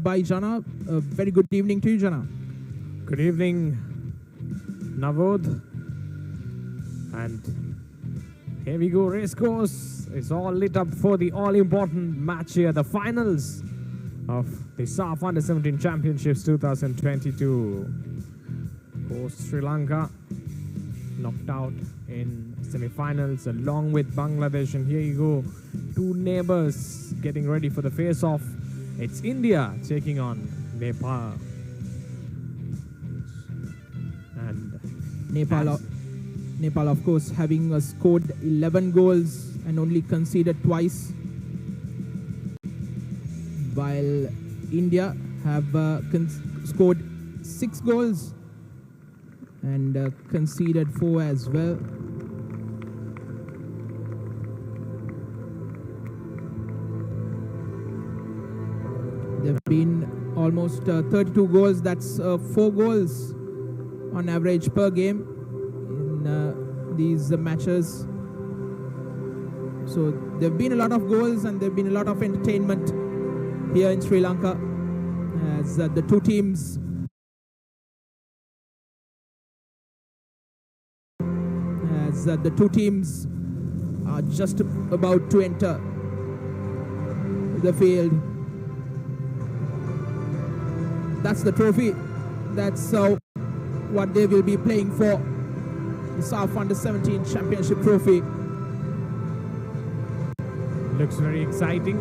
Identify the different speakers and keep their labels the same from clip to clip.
Speaker 1: by Jana. A very good evening to you, Jana.
Speaker 2: Good evening, Navod. And here we go, race course is all lit up for the all-important match here, the finals of the SAF Under-17 Championships 2022. Host Sri Lanka knocked out in semi-finals along with Bangladesh, and here you go, two neighbors getting ready for the face-off. It's India taking on Nepal. And
Speaker 1: Nepal, of course, having scored 11 goals and only conceded twice, while India have scored 6 goals and conceded 4 as well. There have been almost 32 goals. That's 4 goals on average per game in these matches. So there have been a lot of goals and there have been a lot of entertainment here in Sri Lanka as the two teams are just about to enter the field. That's the trophy. That's what they will be playing for. The SAF Under-17 Championship trophy.
Speaker 2: looks very exciting.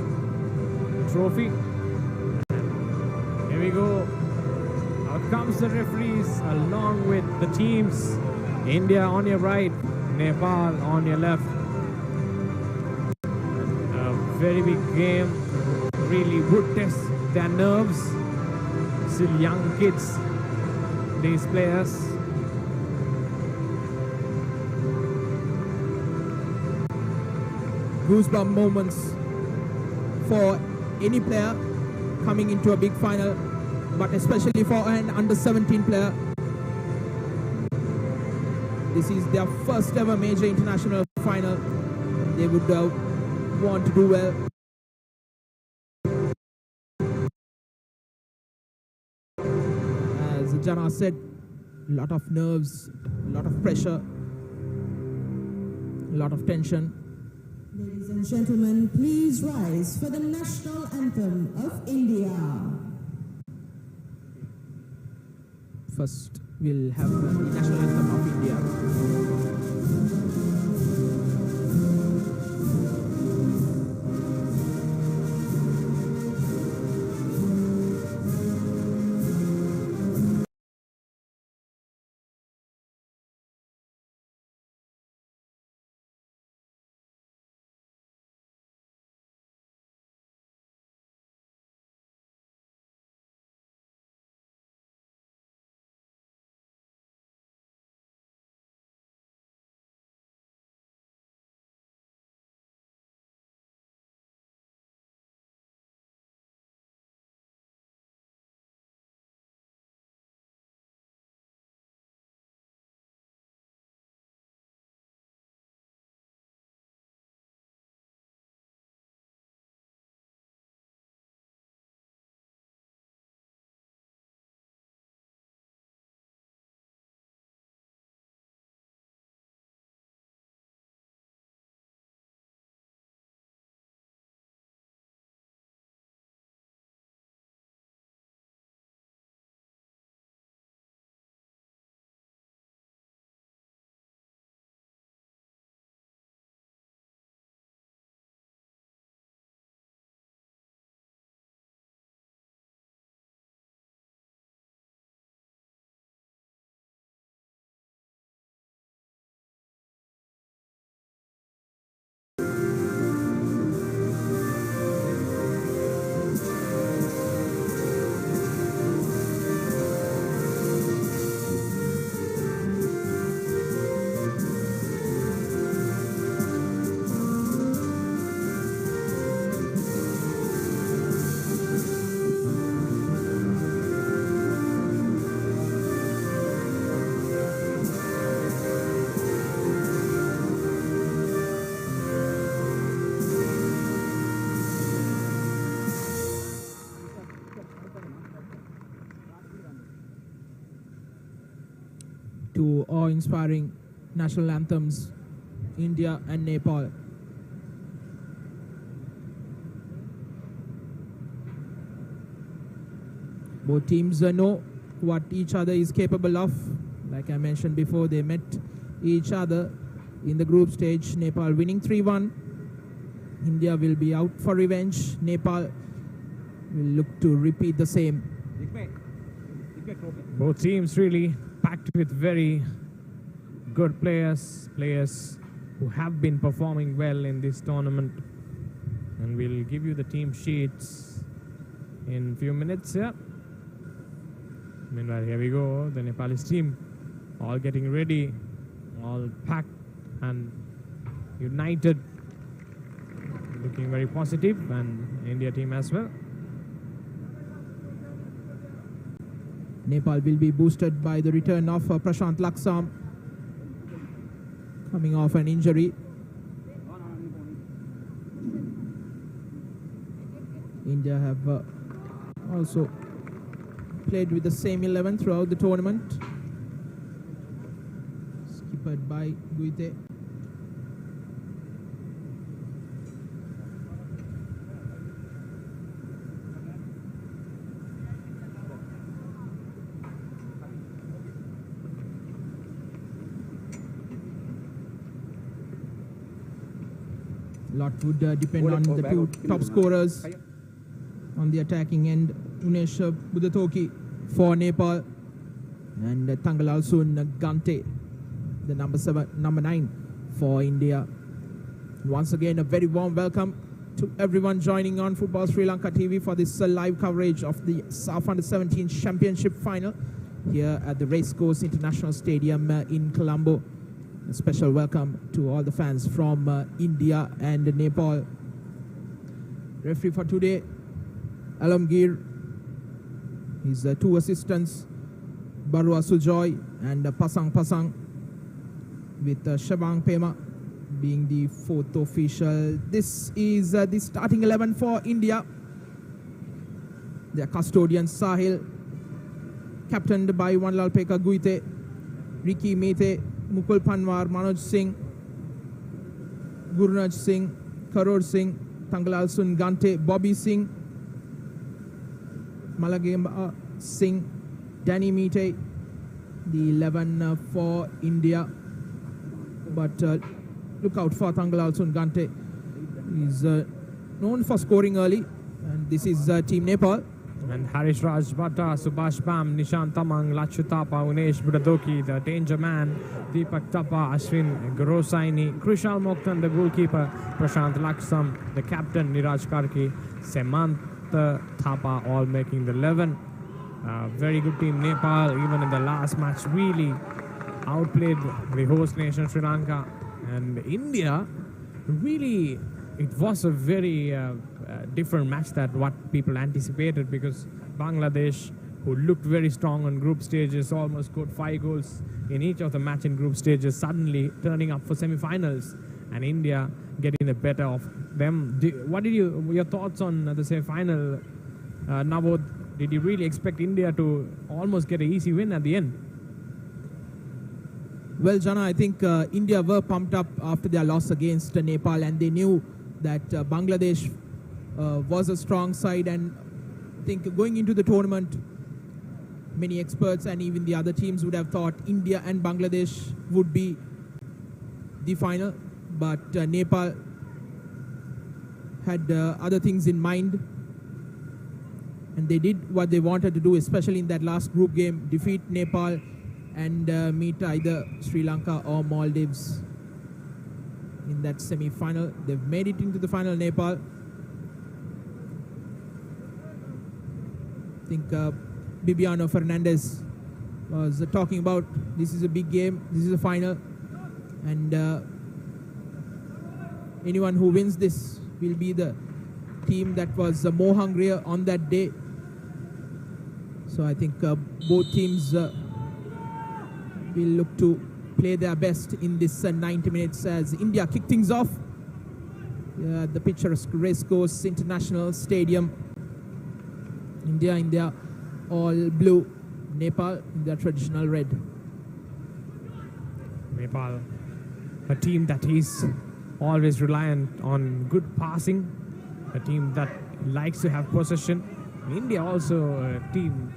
Speaker 2: Trophy. And here we go. Out comes the referees along with the teams. India on your right, Nepal on your left. A very big game. Really would test their nerves. Still young kids, these players.
Speaker 1: Goosebump moments for any player coming into a big final, but especially for an under-17 player. This is their first ever major international final. They would want to do well. As Jana said, a lot of nerves, a lot of pressure, a lot of tension.
Speaker 3: Ladies and gentlemen, please rise for the national anthem of India.
Speaker 1: First, we'll have the national anthem of India. Two awe-inspiring national anthems, India and Nepal. Both teams know what each other is capable of. Like I mentioned before, they met each other in the group stage. Nepal winning 3-1. India will be out for revenge. Nepal will look to repeat the same.
Speaker 2: Both teams really packed with very good players who have been performing well in this tournament. And we'll give you the team sheets in a few minutes here. Meanwhile, here we go, the Nepalese team all getting ready, all packed and united, looking very positive, and India team as well.
Speaker 1: Nepal will be boosted by the return of Prashant Laksam, coming off an injury. India have also played with the same 11 throughout the tournament, skippered by Guite. Lot would depend on the two top scorers on the attacking end. Unesh Budatoki for Nepal and Thangalalsun Gante, the number 9 for India. Once again, a very warm welcome to everyone joining on Football Sri Lanka TV for this live coverage of the SAF Under-17 Championship Final here at the Racecourse International Stadium in Colombo. A special welcome to all the fans from India and Nepal. Referee for today, Alamgir. His two assistants, Barua Sujoy and Pasang, with Shabang Pema being the fourth official. This is the starting 11 for India. Their custodian Sahil, captained by Wanlal Pekka Guite, Ricky Mete, Mukul Panwar, Manoj Singh, Gurnaj Singh, Karor Singh, Thangalal Sun Gante, Bobby Singh, Malagemba Singh, Danny Mite, the 11 for India. But look out for Thangalal Sun Gante. He's known for scoring early, and this is Team Nepal.
Speaker 2: And Harish Raj Bhatta, Subhash Bam, Nishant Tamang, Lachu Thapa, Unesh Budadoki, the danger man, Deepak Tapa, Ashwin Gorosaini, Krishal Mokhtan, the goalkeeper, Prashant Laksam, the captain, Niraj Karki, Semant Thapa, all making the 11. Very good team, Nepal, even in the last match, really outplayed the host nation, Sri Lanka. And India, really, it was a very different match than what people anticipated, because Bangladesh, who looked very strong on group stages, almost scored 5 goals in each of the match in group stages, suddenly turning up for semi-finals, and India getting the better of them. What did your thoughts on the semi-final, Navod? Did you really expect India to almost get an easy win at the end?
Speaker 1: Well, Jana, I think India were pumped up after their loss against Nepal, and they knew that Bangladesh was a strong side, and I think going into the tournament, many experts and even the other teams would have thought India and Bangladesh would be the final, but Nepal had other things in mind, and they did what they wanted to do, especially in that last group game, defeat Nepal and meet either Sri Lanka or Maldives in that semi-final. They've made it into the final, Nepal. I think Bibiano Fernandez was talking about this is a big game, this is a final, and anyone who wins this will be the team that was more hungrier on that day. So I think both teams will look to play their best in this 90 minutes as India kick things off. The picturesque Racecourse International Stadium. India in their all blue, Nepal in their traditional red.
Speaker 2: Nepal, a team that is always reliant on good passing, a team that likes to have possession. India also a team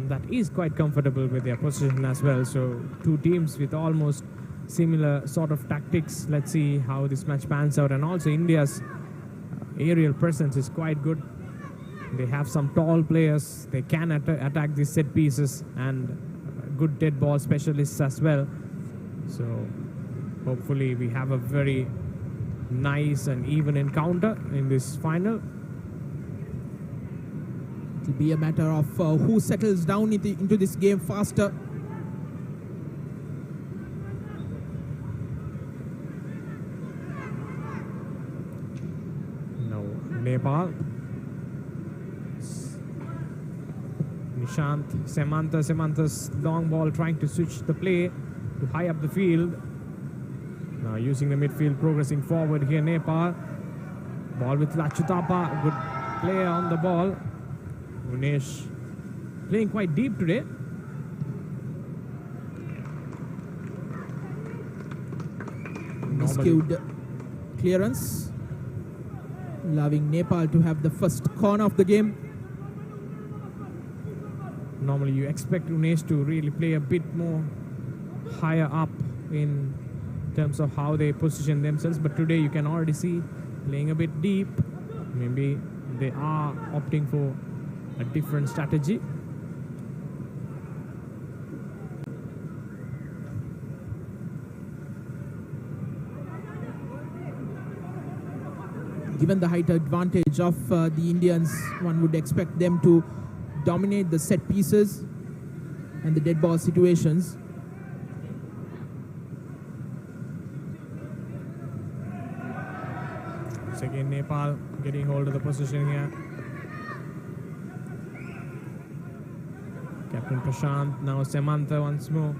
Speaker 2: that is quite comfortable with their possession as well. So two teams with almost similar sort of tactics. Let's see how this match pans out. And also India's aerial presence is quite good. They have some tall players. They can attack these set pieces, and good dead ball specialists as well. So hopefully we have a very nice and even encounter in this final.
Speaker 1: It will be a matter of who settles down into this game faster.
Speaker 2: Now Nepal. Nishant, Semanthas long ball trying to switch the play to high up the field. Now using the midfield, progressing forward here Nepal. Ball with Lachutapa, good player on the ball. Unesh playing quite deep today.
Speaker 1: Skewed clearance, allowing Nepal to have the first corner of the game.
Speaker 2: Normally you expect Unesh to really play a bit more higher up in terms of how they position themselves, but today you can already see playing a bit deep. Maybe they are opting for a different strategy.
Speaker 1: Given the height advantage of the Indians, one would expect them to dominate the set pieces and the dead ball situations.
Speaker 2: Once again Nepal getting hold of the position here. Captain Prashant, now Samantha once more.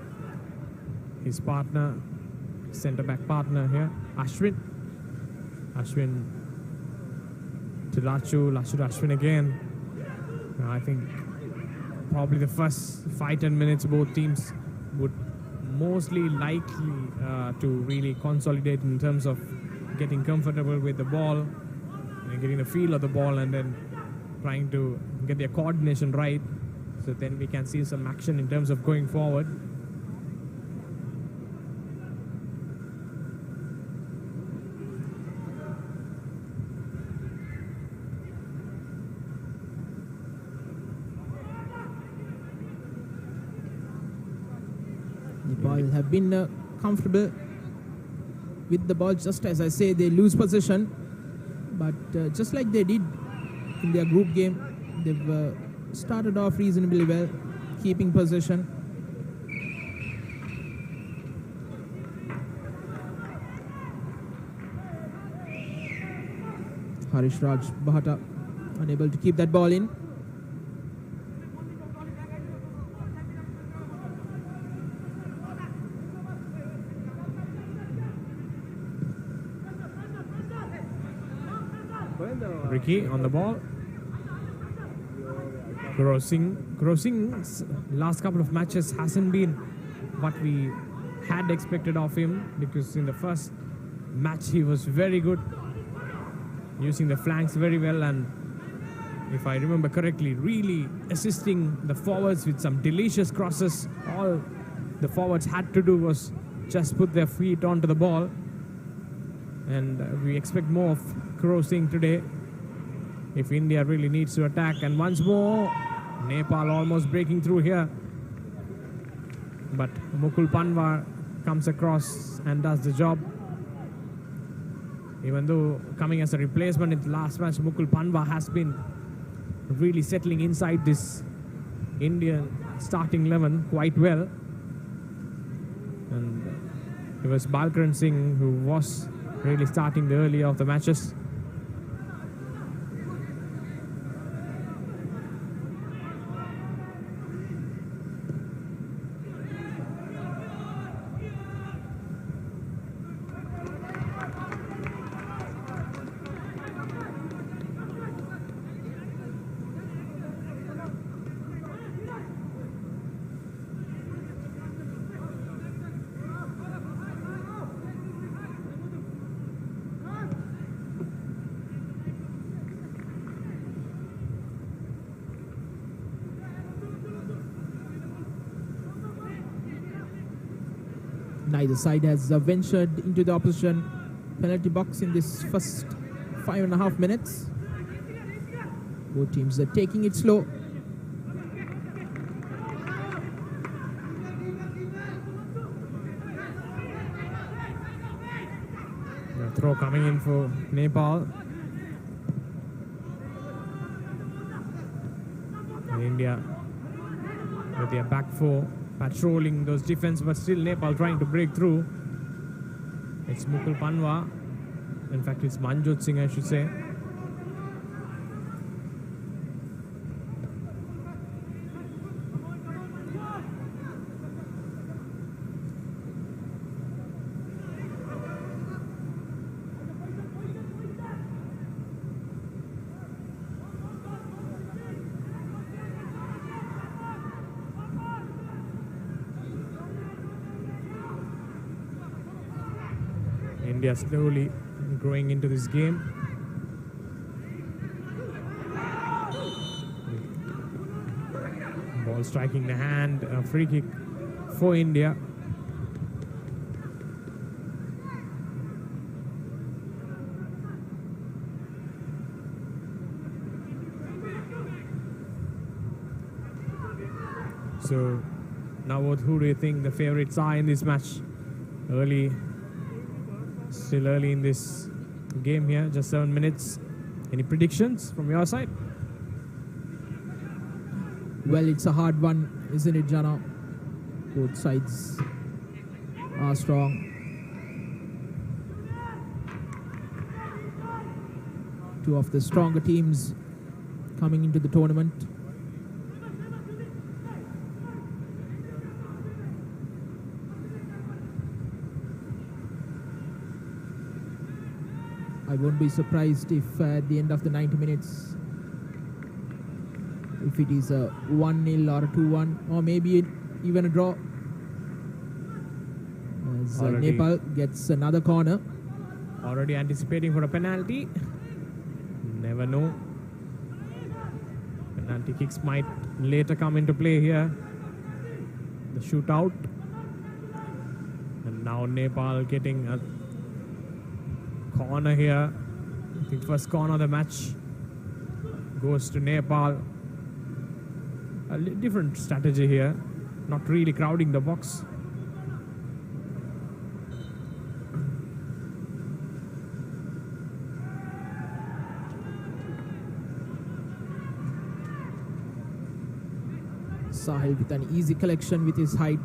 Speaker 2: His partner, centre-back partner here, Ashwin to Lachu to Ashwin again. I think probably the first 5-10 minutes both teams would mostly likely to really consolidate in terms of getting comfortable with the ball and getting the feel of the ball, and then trying to get their coordination right, so then we can see some action in terms of going forward.
Speaker 1: Nepal have been comfortable with the ball. Just as I say, they lose possession, but just like they did in their group game, they've started off reasonably well, keeping possession. Harish Raj Bahata unable to keep that ball in.
Speaker 2: Ricky on the ball. Grossing's last couple of matches hasn't been what we had expected of him, because in the first match he was very good, using the flanks very well, and if I remember correctly, really assisting the forwards with some delicious crosses. All the forwards had to do was just put their feet onto the ball, and we expect more of Grossing today if India really needs to attack. And once more, Nepal almost breaking through here, but Mukul Panwar comes across and does the job. Even though coming as a replacement in the last match, Mukul Panwar has been really settling inside this Indian starting 11 quite well. And it was Balkaran Singh who was really starting the earlier of the matches.
Speaker 1: Neither side has ventured into the opposition penalty box in this first 5.5 minutes. Both teams are taking it slow.
Speaker 2: The throw coming in for Nepal. And India with their back four patrolling those defense, but still Nepal trying to break through. It's Mukul Panwa. In fact, it's Manjot Singh, I should say. India slowly growing into this game. Ball striking the hand, a free kick for India. So now who do you think the favorites are in this match? Still early in this game here, just 7 minutes. Any predictions from your side?
Speaker 1: Well, it's a hard one, isn't it, Jana? Both sides are strong. Two of the stronger teams coming into the tournament. I won't be surprised if at the end of the 90 minutes, if it is a 1-0 or a 2-1, or maybe even a draw. As Nepal gets another corner.
Speaker 2: Already anticipating for a penalty. Never know. Penalty kicks might later come into play here. The shootout. And now Nepal getting a corner here. I think first corner of the match goes to Nepal. A different strategy here, not really crowding the box.
Speaker 1: Sahil with an easy collection with his height.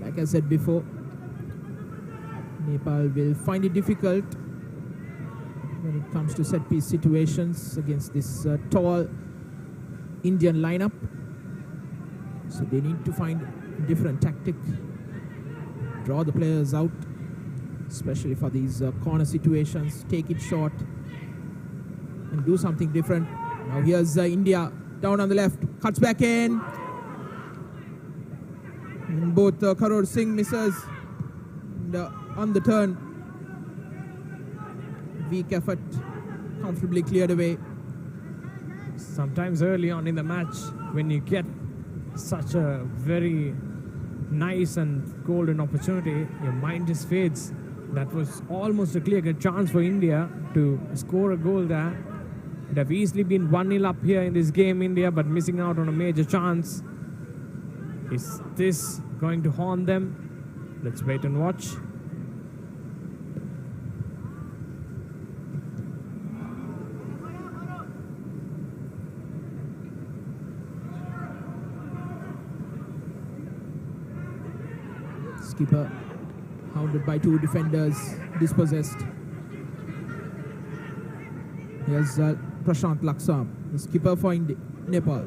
Speaker 1: Like I said before, Nepal will find it difficult when it comes to set-piece situations against this tall Indian lineup. So they need to find a different tactic, draw the players out, especially for these corner situations, take it short and do something different. Now here's India down on the left, cuts back in. And both Karor Singh misses. And, on the turn, weak effort, comfortably cleared away.
Speaker 2: Sometimes early on in the match, when you get such a very nice and golden opportunity, your mind just fades. That was almost a clear-cut chance for India to score a goal there. It have easily been 1-0 up here in this game, India, but missing out on a major chance. Is this going to haunt them? Let's wait and watch.
Speaker 1: Skipper hounded by two defenders, dispossessed. Here's Prashant Laksam, the skipper for Nepal.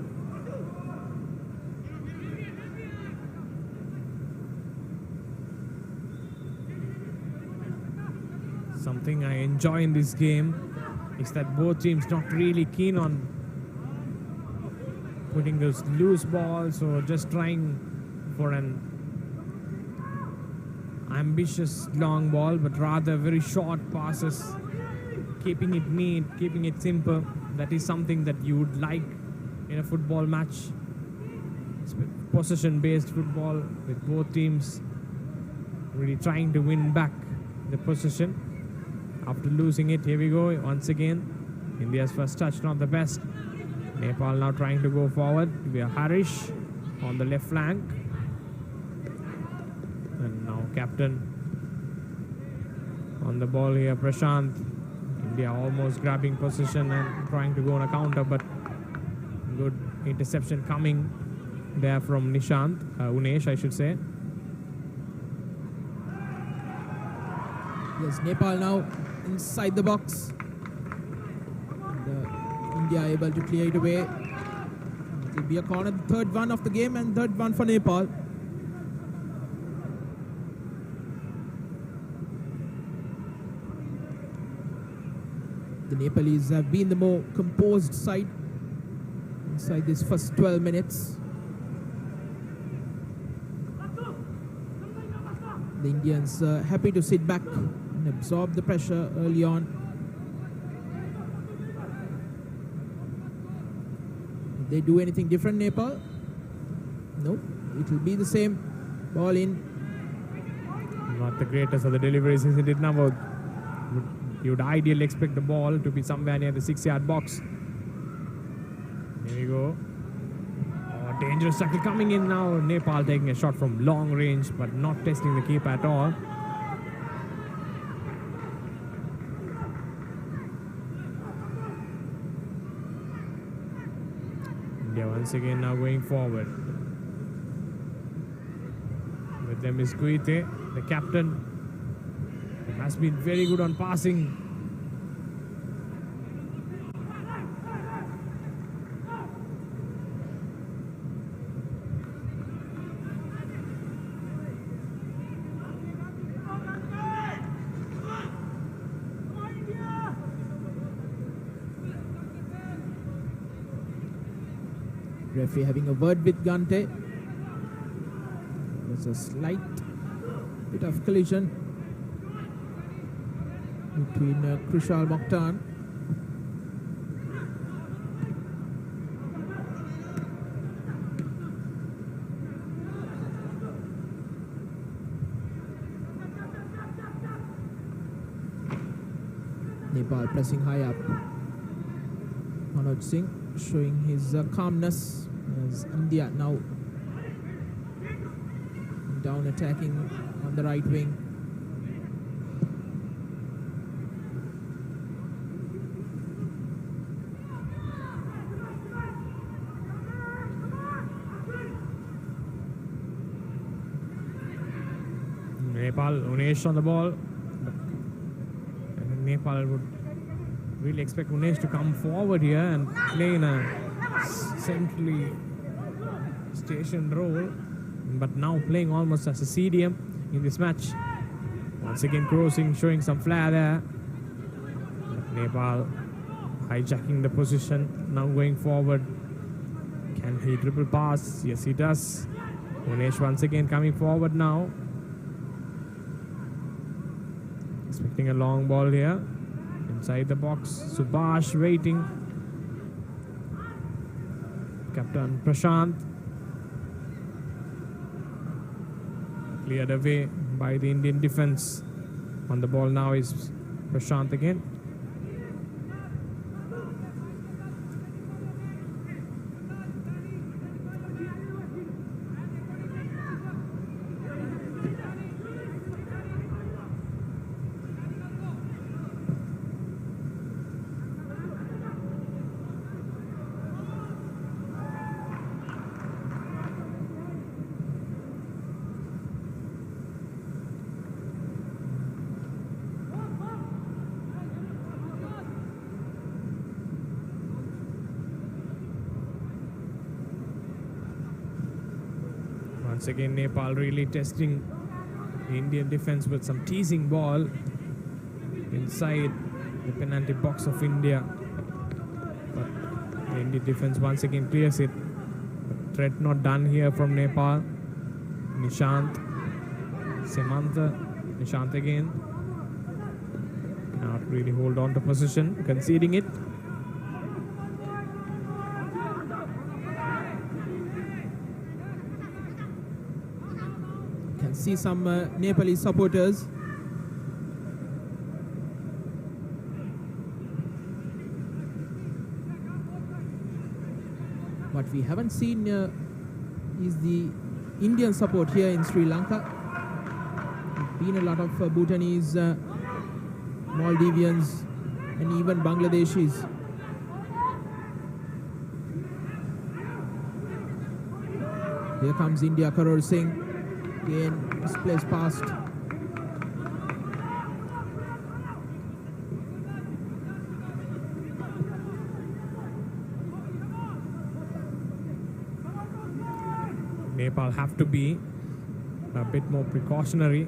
Speaker 2: Something I enjoy in this game is that both teams not really keen on putting those loose balls or just trying for an ambitious long ball, but rather very short passes, keeping it neat, keeping it simple. That is something that you would like in a football match, possession-based football with both teams really trying to win back the possession after losing it. Here we go once again. India's first touch not the best. Nepal now trying to go forward. We are Harish on the left flank, and now captain on the ball here, Prashant. India almost grabbing possession and trying to go on a counter, but good interception coming there from Unesh, I should say.
Speaker 1: Yes, Nepal now inside the box. India able to clear it away. It will be a corner, the third one of the game and third one for Nepal. The Nepalese have been the more composed side inside this first 12 minutes. The Indians happy to sit back and absorb the pressure early on. Did they do anything different, Nepal? No, it will be the same. Ball in.
Speaker 2: Not the greatest of the deliveries, isn't it, Navod? You would ideally expect the ball to be somewhere near the 6-yard box. Here we go. Oh, dangerous tackle coming in now. Nepal taking a shot from long range, but not testing the keeper at all. India once again now going forward. With them is Guite, the captain. Has been very good on passing.
Speaker 1: Referee having a word with Gante. There's a slight bit of collision between Krishal Mokhtar. Nepal pressing high up. Manoj Singh showing his calmness as India now down attacking on the right wing.
Speaker 2: Nepal, Unesh on the ball. Nepal would really expect Unesh to come forward here and play in a centrally stationed role, but now playing almost as a CDM in this match. Once again crossing, showing some flair there. Nepal hijacking the position, now going forward. Can he dribble pass? Yes, he does. Unesh once again coming forward now. Expecting a long ball here. Inside the box, Subhash waiting. Captain Prashant. Cleared away by the Indian defense. On the ball now is Prashant again. Once again, Nepal really testing the Indian defense with some teasing ball inside the penalty box of India. But the Indian defense once again clears it. But threat not done here from Nepal. Nishant, Semantha, Nishant again. Not really hold on to position, conceding it.
Speaker 1: can see some Nepalese supporters. What we haven't seen is the Indian support here in Sri Lanka. There have been a lot of Bhutanese, Maldivians, and even Bangladeshis. Here comes India, Karor Singh. Again, misplaced past.
Speaker 2: Nepal have to be a bit more precautionary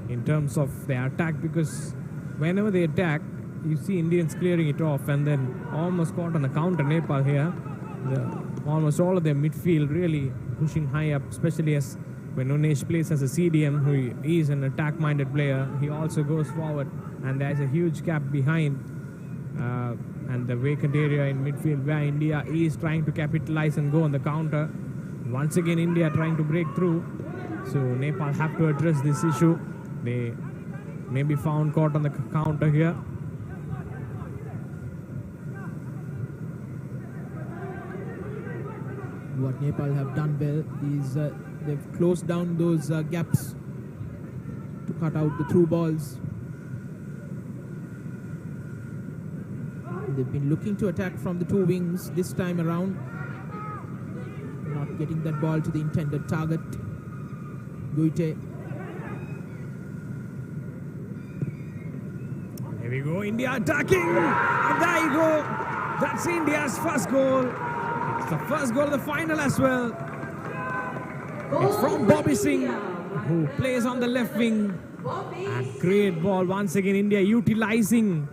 Speaker 2: in terms of their attack, because whenever they attack, you see Indians clearing it off and then almost caught on the counter. Nepal here, almost all of their midfield really pushing high up, especially as when Unesh plays as a CDM, who is an attack-minded player. He also goes forward, and there's a huge gap behind and the vacant area in midfield where India is trying to capitalize and go on the counter. Once again, India trying to break through. So Nepal have to address this issue. They may be found caught on the counter here.
Speaker 1: What Nepal have done well is they've closed down those gaps to cut out the through balls. They've been looking to attack from the two wings this time around, not getting that ball to the intended target. Guite.
Speaker 2: Here we go, India attacking, and there you go. That's India's first goal. It's the first goal of the final as well. It's from Bobby Singh, who plays on the left wing. And great ball once again, India utilizing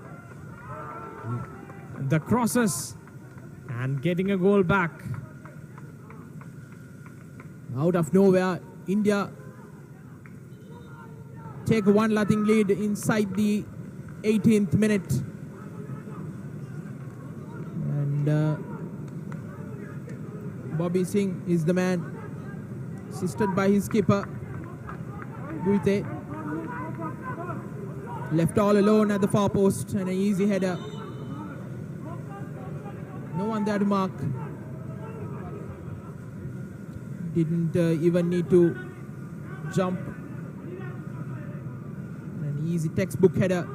Speaker 2: the crosses and getting a goal back.
Speaker 1: Out of nowhere, India take a 1-0 lead inside the 18th minute. And Bobby Singh is the man, assisted by his skipper, Guite. Left all alone at the far post, and an easy header. No one there to mark. Didn't even need to jump. An easy textbook header.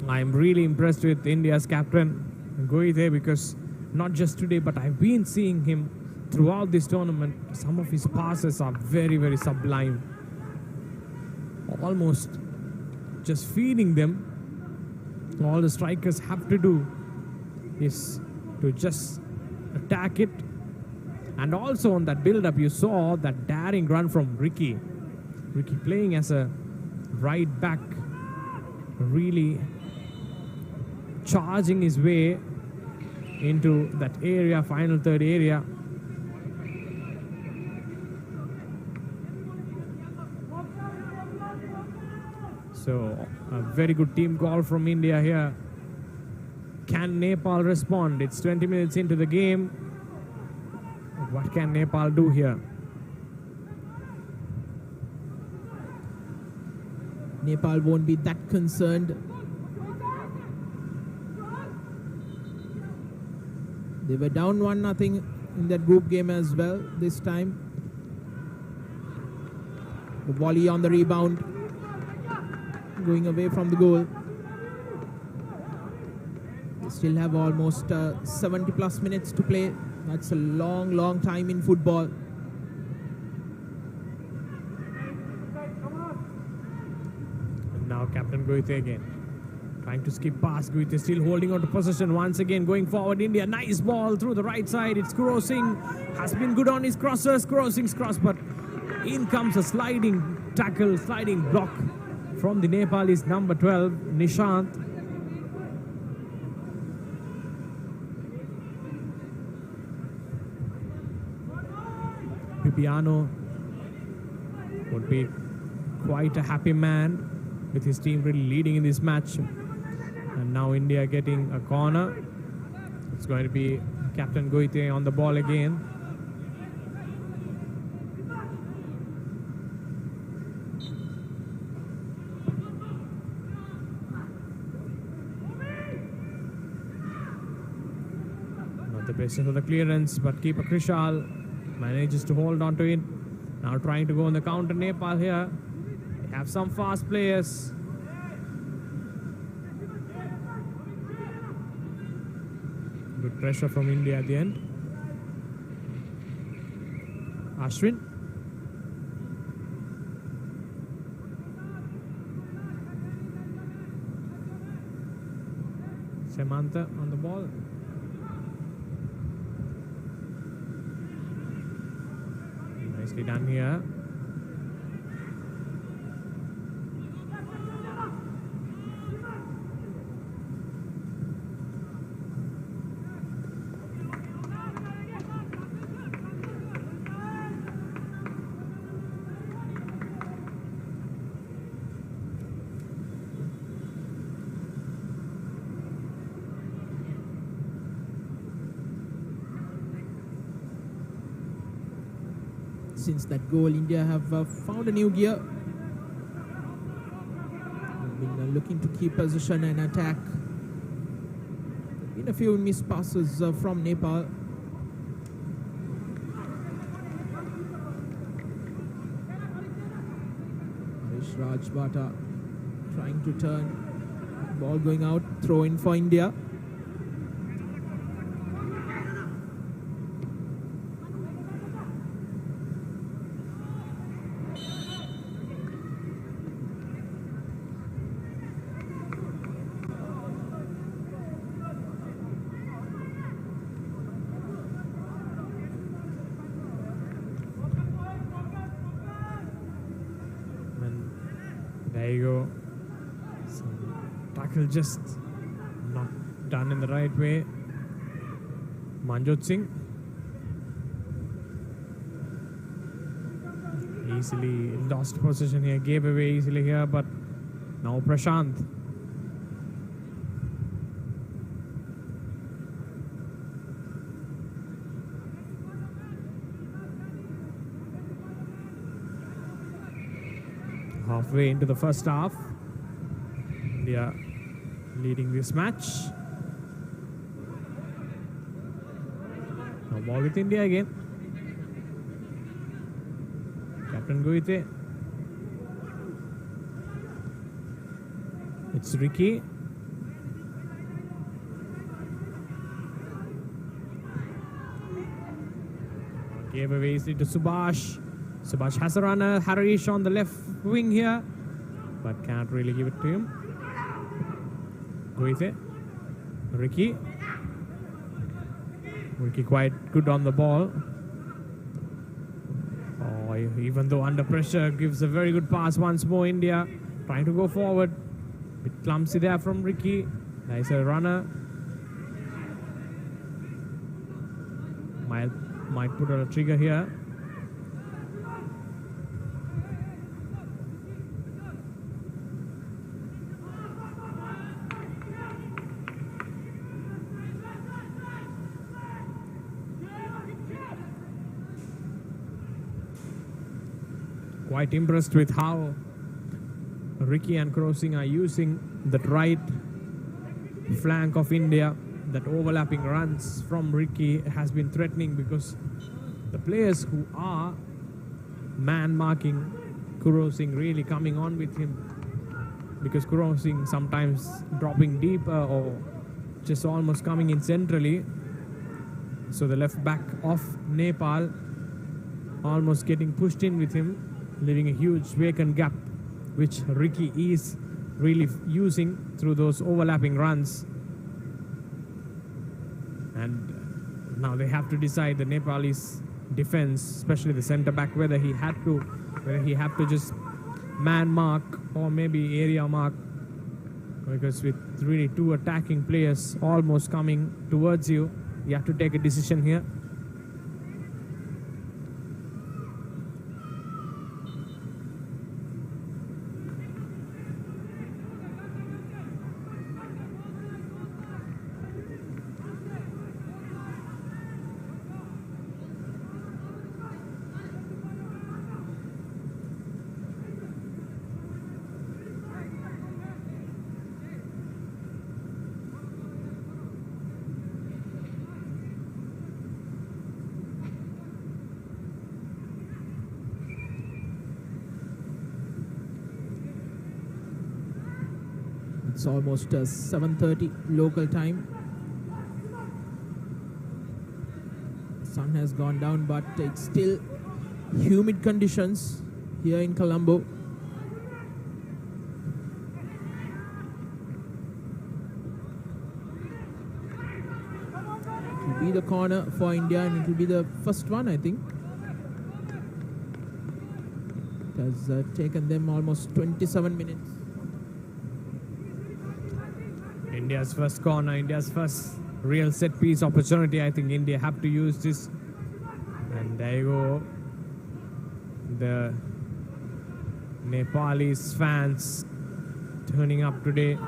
Speaker 2: I'm really impressed with India's captain, Guite, because not just today, but I've been seeing him throughout this tournament. Some of his passes are very, very sublime. Almost just feeding them. All the strikers have to do is to just attack it. And also on that build-up, you saw that daring run from Ricky. Ricky playing as a right back, really charging his way into that area, final third area. So a very good team call from India here. Can Nepal respond? It's 20 minutes into the game. What can Nepal do here?
Speaker 1: Nepal won't be that concerned. They were down 1-0 in that group game as well this time. The volley on the rebound, going away from the goal. They still have almost 70 plus minutes to play. That's a long, long time in football.
Speaker 2: And now Captain Guite again. Trying to skip past. Guite still holding on to possession once again. Going forward, India. Nice ball through the right side. It's Karor Singh. Has been good on his crosses. Karor Singh's cross, but in comes a sliding tackle, sliding block from the Nepalese number 12, Nishant. Pipiano would be quite a happy man with his team really leading in this match. And now India getting a corner. It's going to be Captain Goite on the ball again. Not the best of the clearance, but keeper Krishal manages to hold on to it. Now trying to go on the counter Nepal here. They have some fast players. Good pressure from India at the end. Ashwin. Samantha on the ball. Nicely done here.
Speaker 1: Since that goal, India have found a new gear. They've been looking to keep position and attack. Been a few missed passes from Nepal. Raj Bata trying to turn. Ball going out. Throw in for India.
Speaker 2: There you go. Some tackle just not done in the right way. Manjot Singh easily lost position here, gave away easily here, but now Prashant. Halfway into the first half, India leading this match. Now ball with India again. Captain Goite. It's Ricky. Gave away easily to Subhash. Subhash has a runner. Harish on the left wing here, but can't really give it to him. Goite. Ricky. Ricky quite good on the ball. Oh, even though under pressure, gives a very good pass once more. India trying to go forward. Bit clumsy there from Ricky. Nice runner. Might put on a trigger here. Quite impressed with how Ricky and Crossing are using that right flank of India. That overlapping runs from Ricky has been threatening because the players who are man marking Crossing really coming on with him, because Crossing sometimes dropping deeper or just almost coming in centrally. So the left back of Nepal almost getting pushed in with him, leaving a huge vacant gap, which Ricky is really using through those overlapping runs. And now they have to decide, the Nepalese defense, especially the centre back, whether he have to just man mark or maybe area mark, because with really two attacking players almost coming towards you, you have to take a decision here.
Speaker 1: It's almost 7:30 local time. Sun has gone down, but it's still humid conditions here in Colombo. It will be the corner for India, and it will be the first one, I think. It has taken them almost 27 minutes.
Speaker 2: India's first corner, India's first real set piece opportunity. I think India have to use this. And there you go. The Nepalese fans turning up today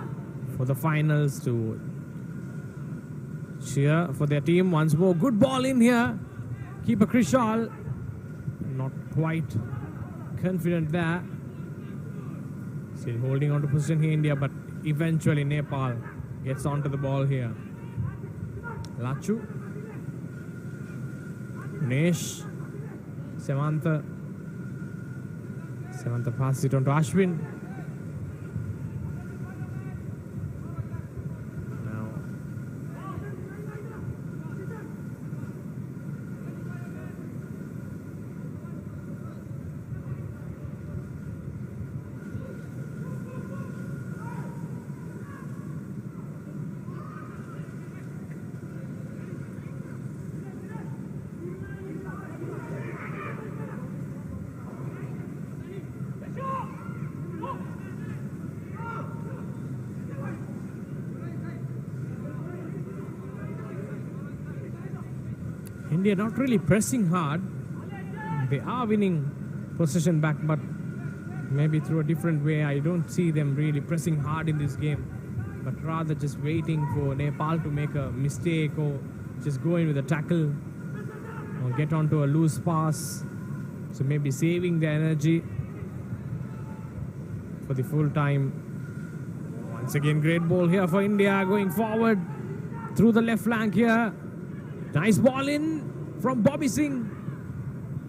Speaker 2: for the finals to cheer for their team once more. Good ball in here. Keeper Krishal not quite confident there. Still holding on to position here, India, but eventually Nepal gets onto the ball here. Lachu, Nesh, Samantha passes it on to Ashwin. India not really pressing hard. They are winning possession back, but maybe through a different way. I don't see them really pressing hard in this game, but rather just waiting for Nepal to make a mistake or just go in with a tackle or get onto a loose pass. So maybe saving their energy for the full time. Once again, great ball here for India going forward through the left flank here. Nice ball in from Bobby Singh,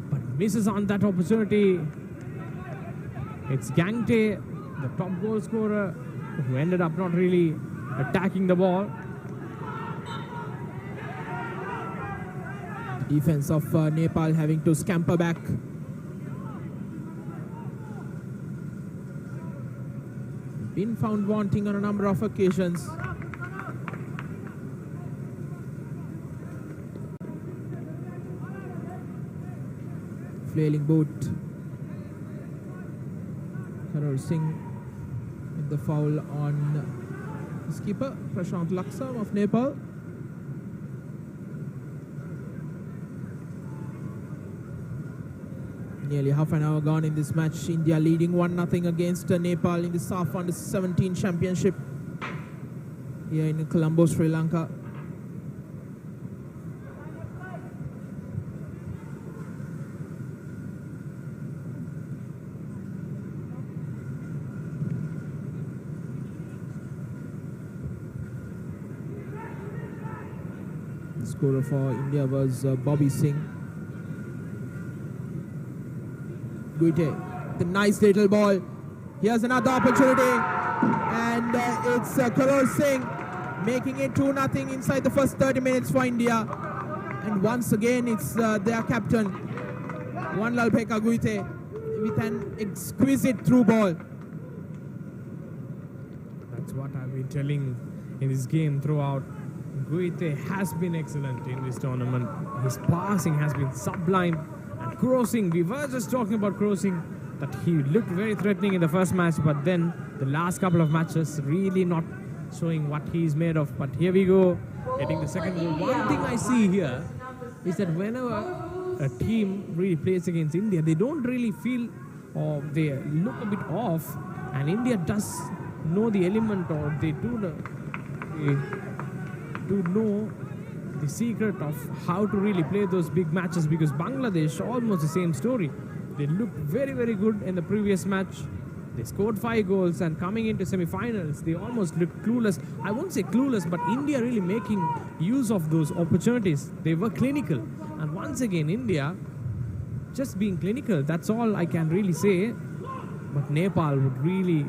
Speaker 2: but misses on that opportunity. It's Gangte, the top goal scorer, who ended up not really attacking the ball.
Speaker 1: Defense of Nepal having to scamper back. Been found wanting on a number of occasions. Flailing boot. Karar Singh with the foul on his keeper, Prashant Laksam of Nepal. Nearly half an hour gone in this match. India leading 1-0 against Nepal in the SAF Under-17 Championship here in Colombo, Sri Lanka. The scorer for India was Bobby Singh. Guite, the nice little ball. Here's another opportunity, and it's Karar Singh making it 2-0 inside the first 30 minutes for India. And once again, it's their captain, Wanlalpheka Guite, with an exquisite through ball.
Speaker 2: That's what I've been telling in this game throughout. Guite has been excellent in this tournament. His passing has been sublime. And crossing, we were just talking about crossing, that he looked very threatening in the first match, but then the last couple of matches really not showing what he's made of. But here we go, getting the second goal. One thing I see here is that whenever a team really plays against India, they don't really feel, or they look a bit off, and India does know the element, or they do know the secret of how to really play those big matches, because Bangladesh, almost the same story. They looked very, very good in the previous match. They scored 5 goals, and coming into semi-finals, they almost looked clueless. I won't say clueless, but India really making use of those opportunities. They were clinical. And once again, India just being clinical. That's all I can really say. But Nepal would really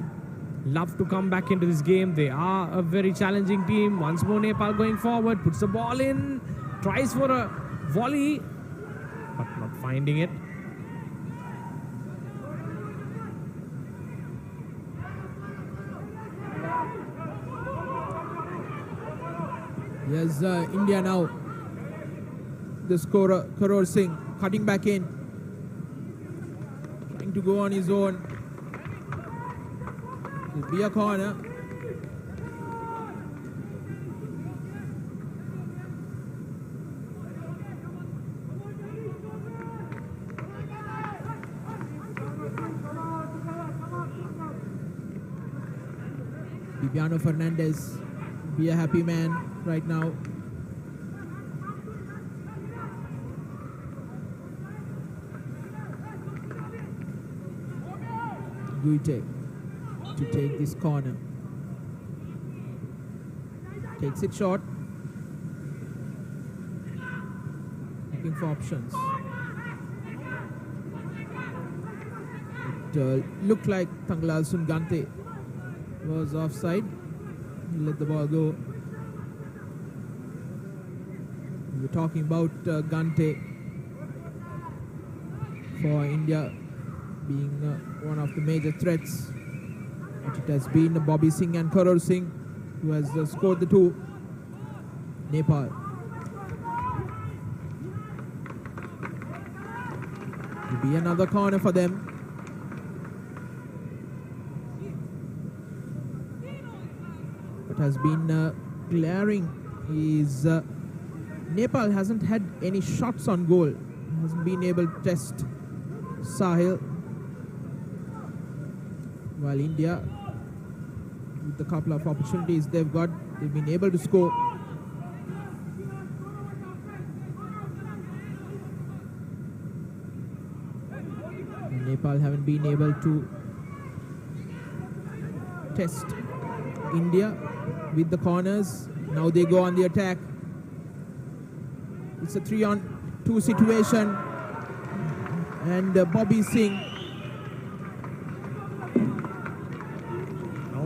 Speaker 2: love to come back into this game. They are a very challenging team. Once more, Nepal going forward, puts the ball in, tries for a volley, but not finding it.
Speaker 1: Here's India now. The scorer, Karor Singh, cutting back in. Trying to go on his own. It'll be a corner. Bibiano Fernandez, be a happy man right now. Guite to take this corner. Takes it short. Looking for options. It looked like Tanglal Sungante was offside. He let the ball go. We were talking about Gante for India being one of the major threats. But it has been Bobby Singh and Karor Singh who has scored the two. Nepal. Will be another corner for them. What has been glaring is Nepal hasn't had any shots on goal. Hasn't been able to test Sahil. While India, with the couple of opportunities they've got, they've been able to score. And Nepal haven't been able to test India with the corners. Now they go on the attack. It's a 3-on-2 situation. And Bobby Singh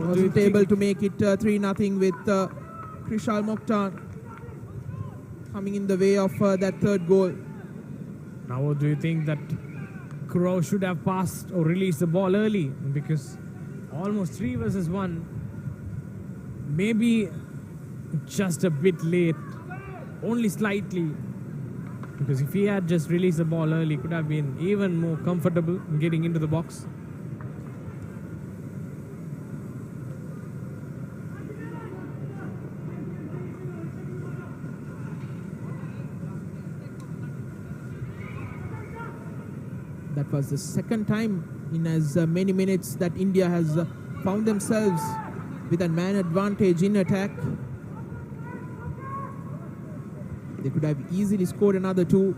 Speaker 1: wasn't able to make it 3-0 with Krishal Mokhtar coming in the way of that third goal.
Speaker 2: Now, what do you think that Crow should have passed or released the ball early? Because almost 3 versus 1. Maybe just a bit late, only slightly. Because if he had just released the ball early, could have been even more comfortable in getting into the box.
Speaker 1: That was the second time in as many minutes that India has found themselves with a man advantage in attack. They could have easily scored another 2.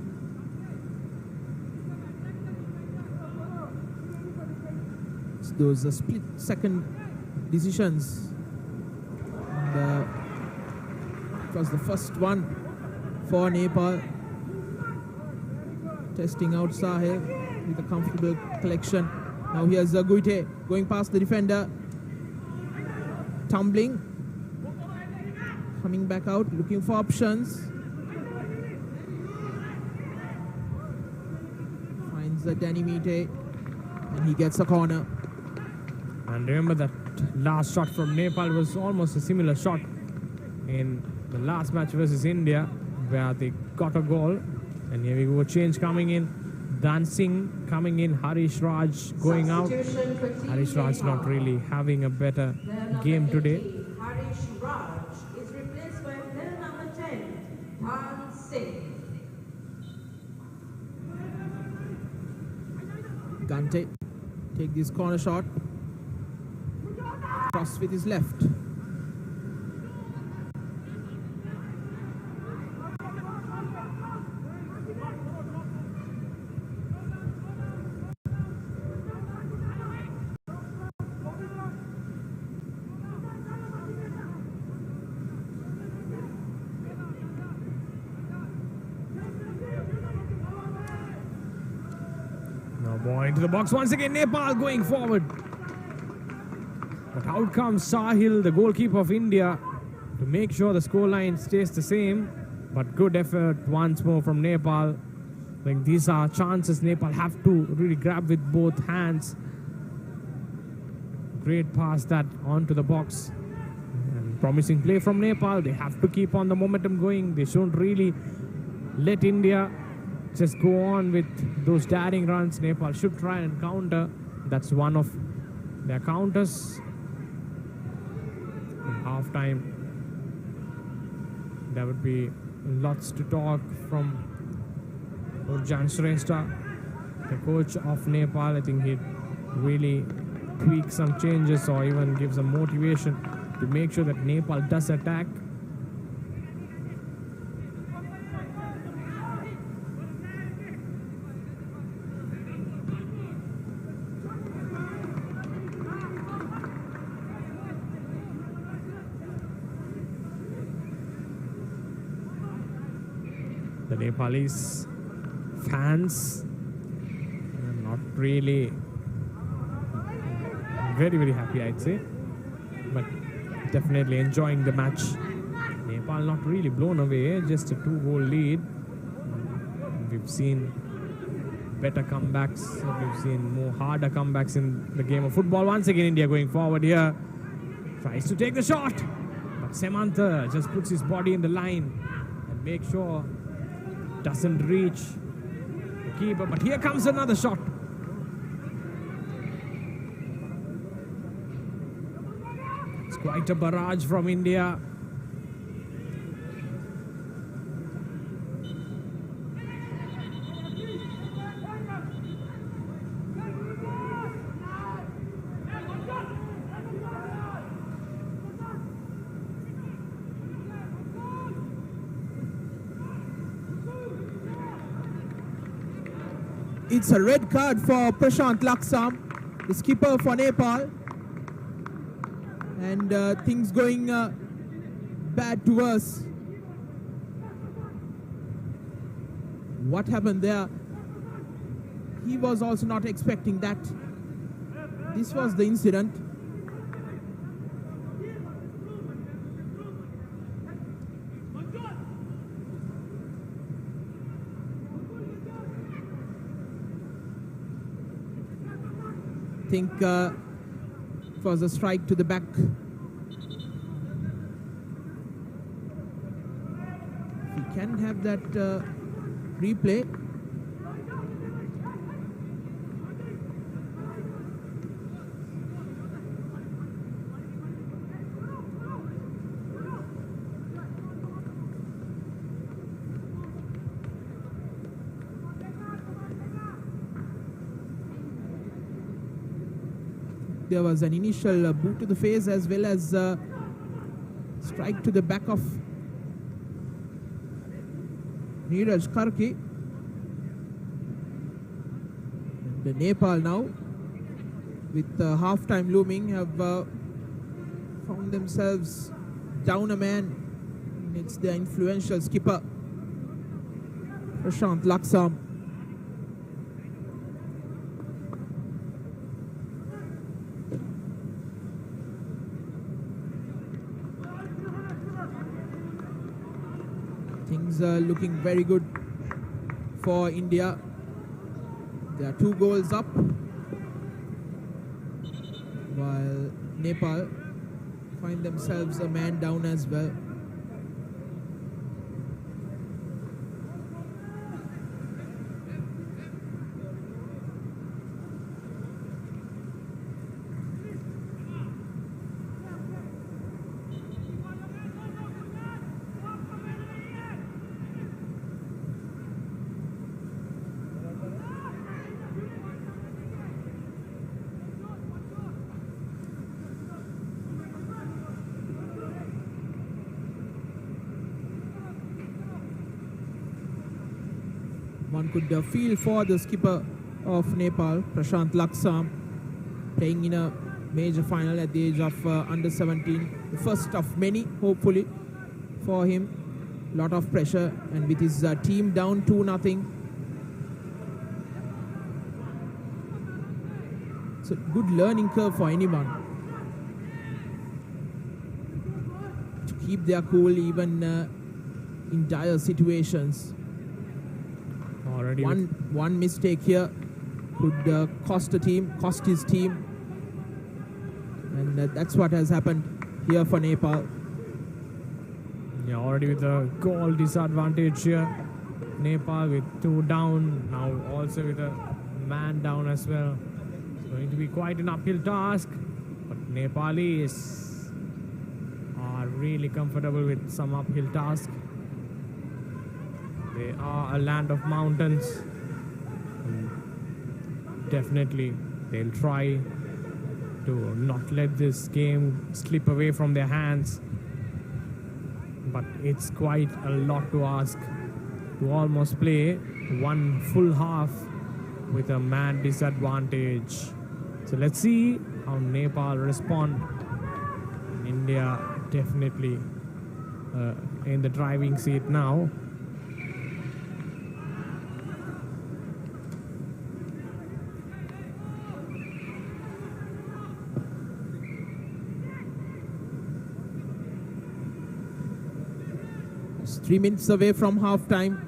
Speaker 1: It's those split-second decisions. And, it was the first one for Nepal. Testing out Sahil with a comfortable collection. Now here's Guite going past the defender. Tumbling. Coming back out, looking for options. Finds Danny Mite. And he gets a corner.
Speaker 2: And remember that last shot from Nepal was almost a similar shot in the last match versus India, where they got a goal. And here we go, change coming in. Dancing coming in, Harish Raj going out. Harish Raj not really having a better game today.
Speaker 3: Harish Raj is replaced by player number 10, Han Singh.
Speaker 1: Gante take this corner shot. Cross with his left.
Speaker 2: Now ball into the box once again. Nepal going forward. But out comes Sahil, the goalkeeper of India, to make sure the scoreline stays the same. But good effort once more from Nepal. I think these are chances Nepal have to really grab with both hands. Great pass that onto the box. And promising play from Nepal. They have to keep on the momentum going. They shouldn't really let India just go on with those daring runs. Nepal should try and counter. That's one of their counters. In half time, there would be lots to talk from Urjan Shrestha, the coach of Nepal. I think he'd really tweak some changes or even give some motivation to make sure that Nepal does attack. The Nepalese fans are not really very happy, I'd say, but definitely enjoying the match. Nepal not really blown away, just a 2-goal lead. We've seen better comebacks, we've seen more harder comebacks in the game of football. Once again, India going forward here, tries to take the shot, but Semantha just puts his body in the line and makes sure doesn't reach the keeper. But here comes another shot. It's quite a barrage from India.
Speaker 1: It's a red card for Prashant Laksam, the skipper for Nepal. And things going bad to us. What happened there? He was also not expecting that. This was the incident. I think it was a strike to the back. We can have that replay. There was an initial boot to the face as well as strike to the back of Neeraj Karki. The Nepal now, with half-time looming, have found themselves down a man. It's the influential skipper, Prashant Laksam. Things are looking very good for India. There are 2 goals up, while Nepal find themselves a man down as well. One could feel for the skipper of Nepal, Prashant Laksam, playing in a major final at the age of under 17. The first of many, hopefully, for him. Lot of pressure, and with his team down 2-0. It's a good learning curve for anyone. keep their cool even in dire situations.
Speaker 2: Already
Speaker 1: One mistake here could cost his team, and that's what has happened here for Nepal.
Speaker 2: Yeah, already with a goal disadvantage here. Nepal with 2 down, now also with a man down as well. It's going to be quite an uphill task, but Nepalis are really comfortable with some uphill task. They are a land of mountains. Definitely, they'll try to not let this game slip away from their hands. But it's quite a lot to ask to almost play one full half with a man disadvantage. So let's see how Nepal respond. India definitely in the driving seat now.
Speaker 1: It's 3 minutes away from half time.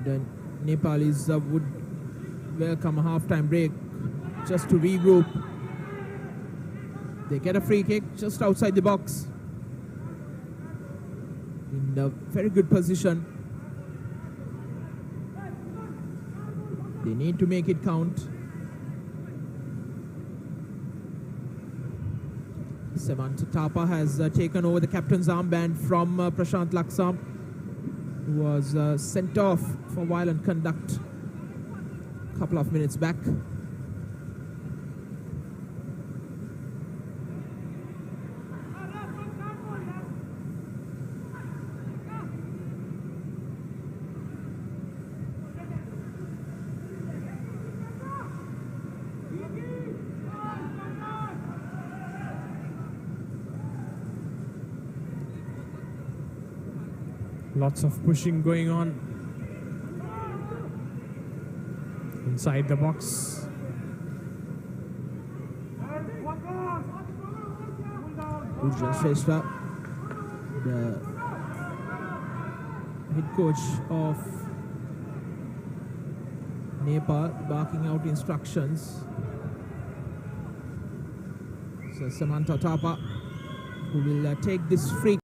Speaker 1: The Nepalis would welcome a half-time break just to regroup. They get a free kick just outside the box. In a very good position. They need to make it count. Samanta Thapa has taken over the captain's armband from Prashant Laksam, who was sent off for violent conduct a couple of minutes back.
Speaker 2: Lots of pushing going on inside the box.
Speaker 1: Urjan Shrestha, the head coach of Nepal, barking out instructions. So Samanta Thapa, who will take this free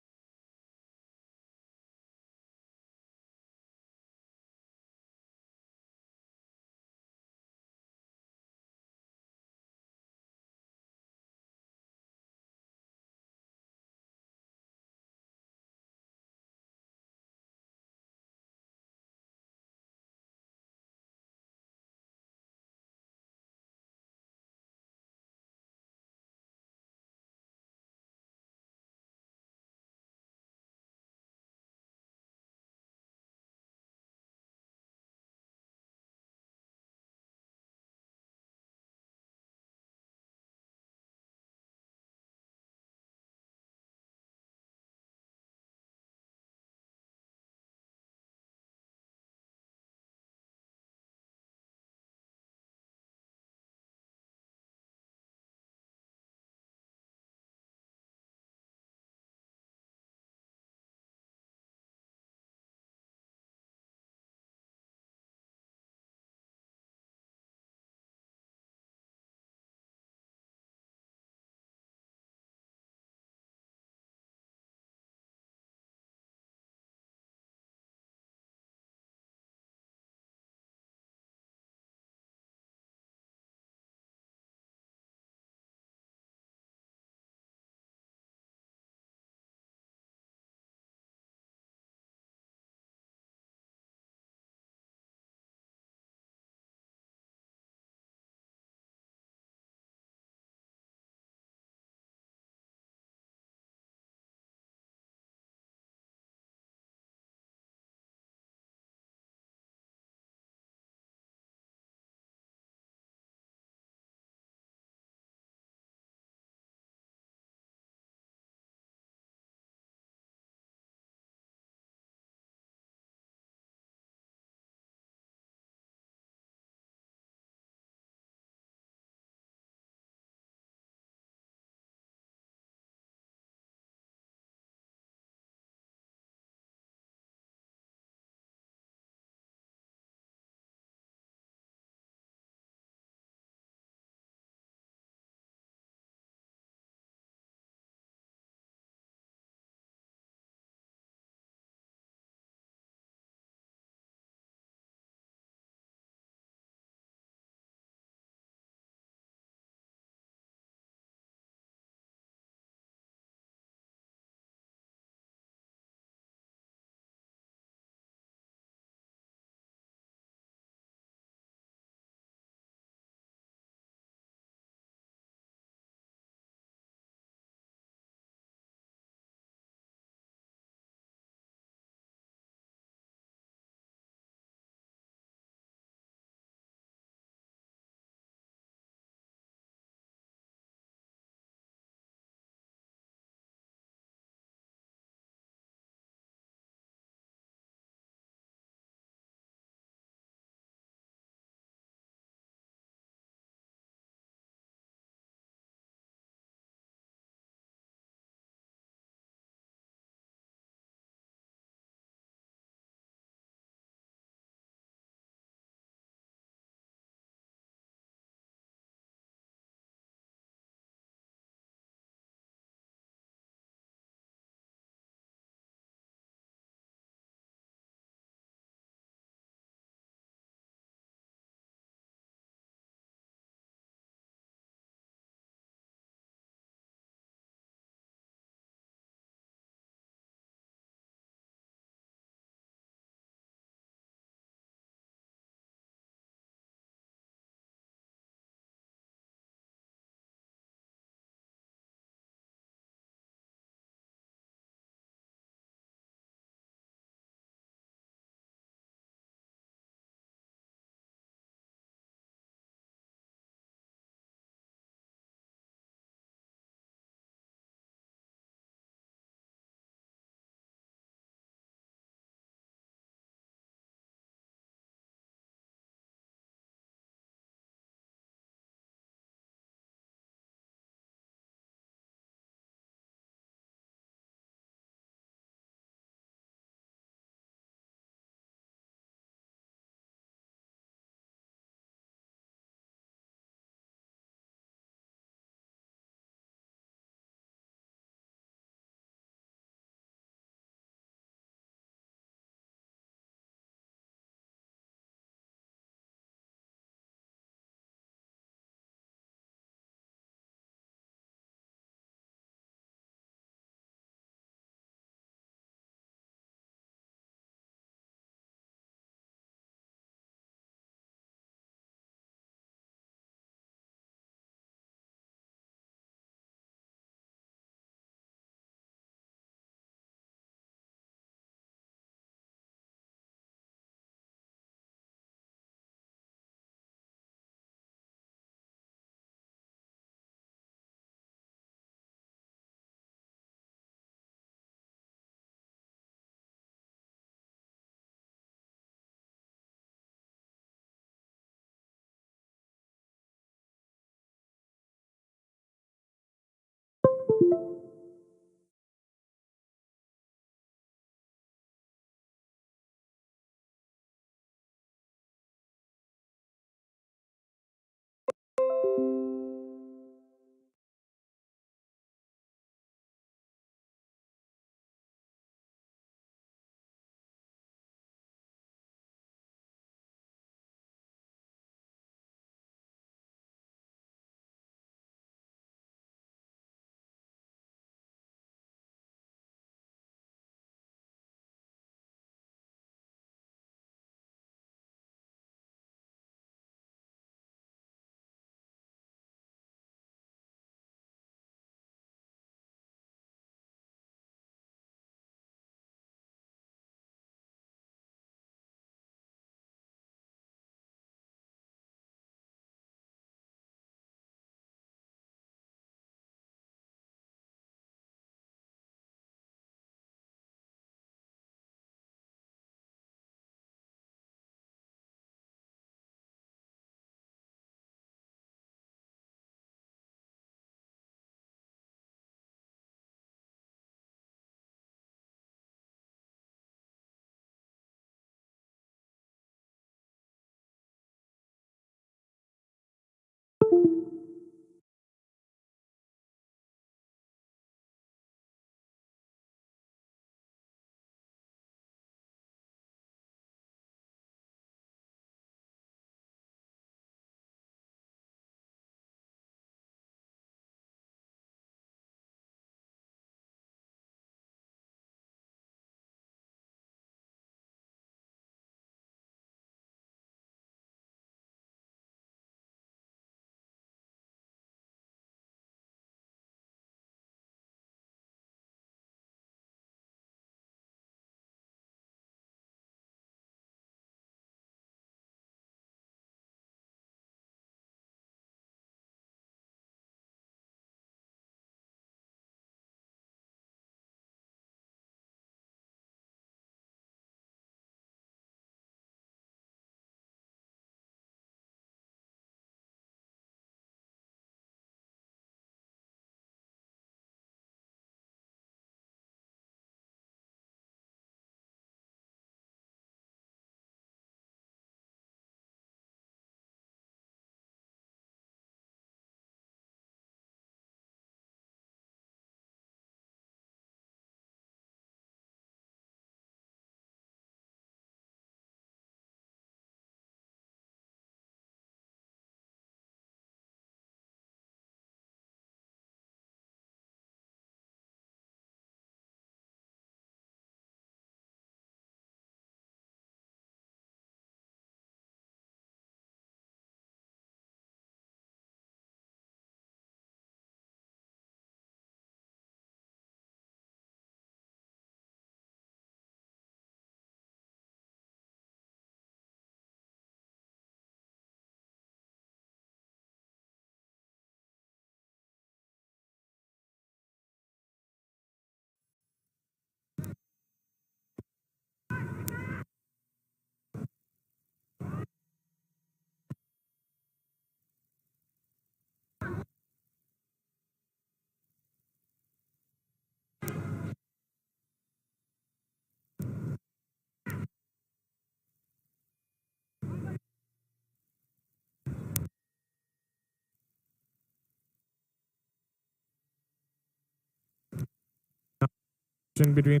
Speaker 2: Question between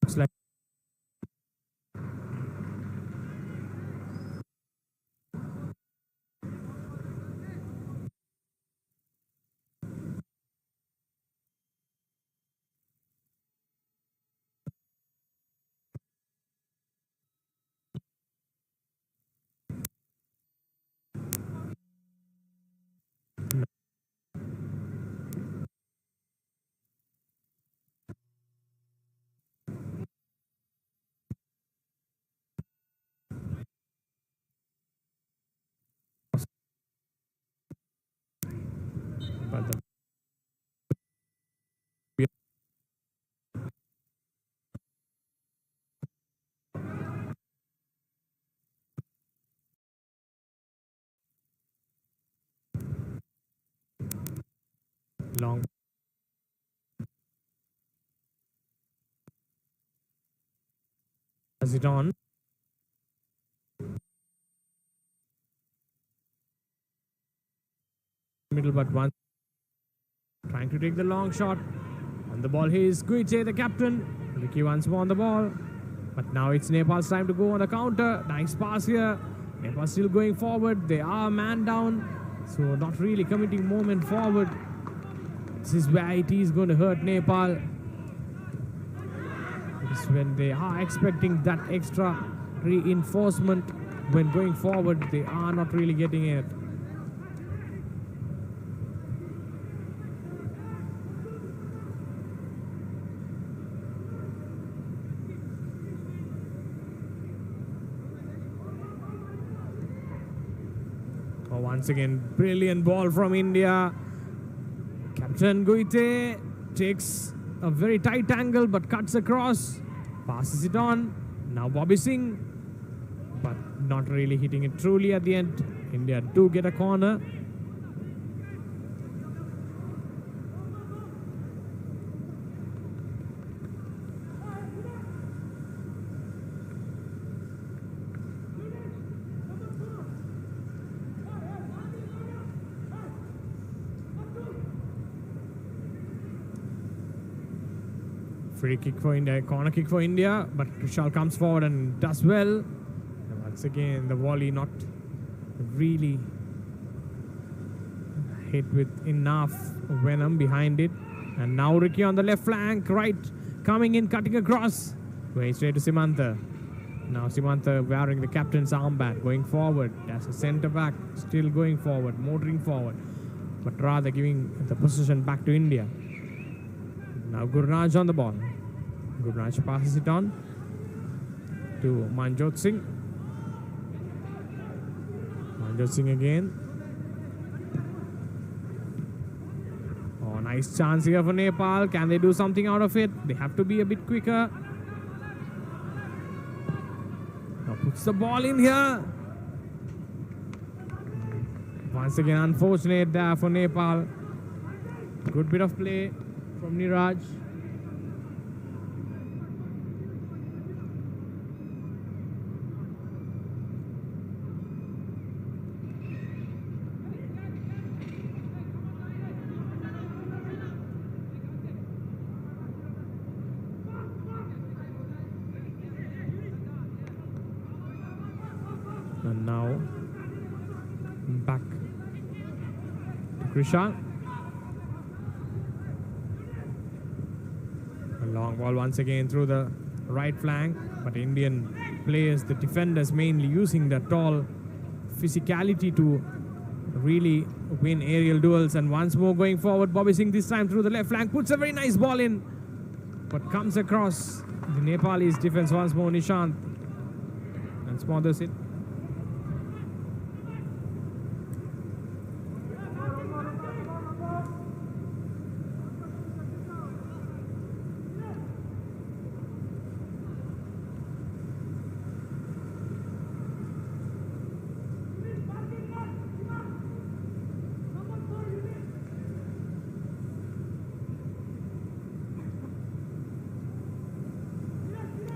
Speaker 2: looks like but the long has it on. Middle, but one trying to take the long shot. And the ball here is Guite, the captain. Ricky once more on the ball. But now it's Nepal's time to go on the counter. Nice pass here. Nepal still going forward. They are man down. So not really committing movement forward. This is where it is going to hurt Nepal. It's when they are expecting that extra reinforcement when going forward, they are not really getting it. Once again, brilliant ball from India. Captain Guite takes a very tight angle but cuts across, passes it on. Now Bobby Singh, but not really hitting it truly at the end. India do get a corner. Free kick for India, corner kick for India, but Krishal comes forward and does well. And once again, the volley not really hit with enough venom behind it. And now Ricky on the left flank, right, coming in, cutting across. Going straight to Simantha. Now Simantha wearing the captain's armband, going forward as a centre back, still going forward, motoring forward, but rather giving the position back to India. Now Gurnaj on the ball. Gurnaj passes it on to Manjot Singh. Manjot Singh again. Oh, nice chance here for Nepal. Can they do something out of it? They have to be a bit quicker. Now puts the ball in here. Once again, unfortunate there for Nepal. Good bit of play from Niraj. And now back to Krishal. Long ball once again through the right flank, but Indian players, the defenders mainly using the tall physicality to really win aerial duels. And once more going forward, Bobby Singh this time through the left flank, puts a very nice ball in, but comes across the Nepalese defense once more, Nishant, and smothers it.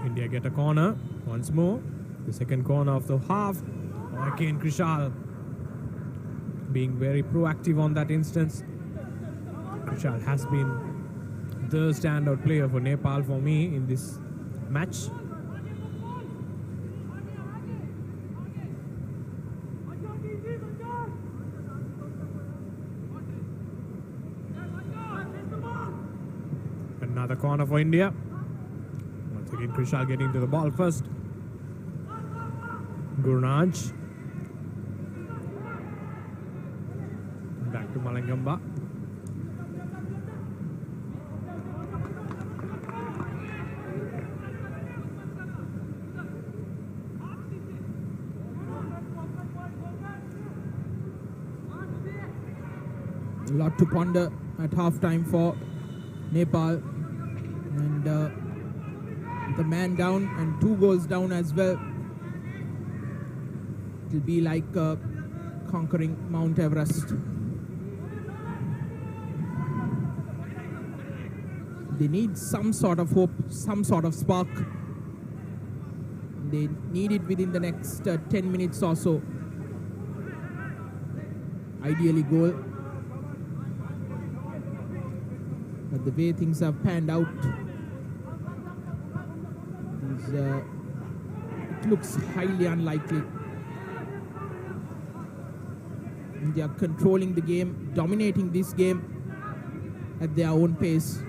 Speaker 2: India get a corner once more. The second corner of the half. Again, Krishal being very proactive on that instance. Krishal has been the standout player for Nepal for me in this match. Another corner for India. Once again, Krishal getting to the ball first. Gurnaj. Back to Malangamba.
Speaker 1: A lot to ponder at half-time for Nepal. And the man down and 2 goals down as well. It'll be like conquering Mount Everest. They need some sort of hope, some sort of spark. They need it within the next 10 minutes or so. Ideally goal. But the way things have panned out, it looks highly unlikely. India controlling the game, dominating this game at their own pace.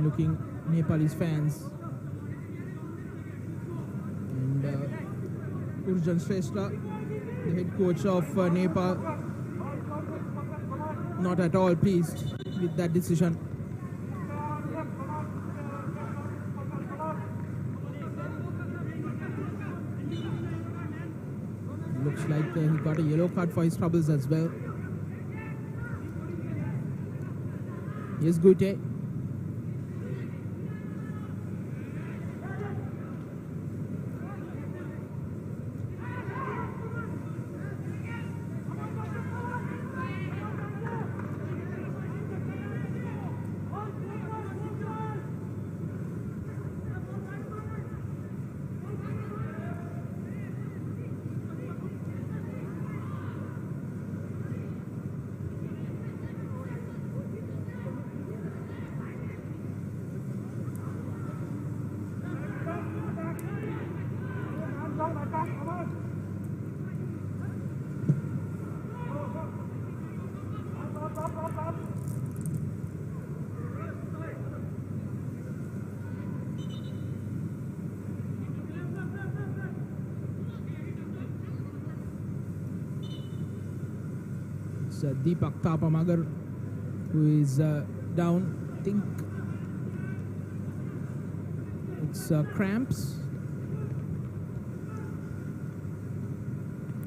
Speaker 1: Looking Nepalese fans, and Urjan Shrestha, the head coach of Nepal, not at all pleased with that decision. Looks like he got a yellow card for his troubles as well. Here's Gute. Deepak Tapamagar, who is down. I think it's cramps.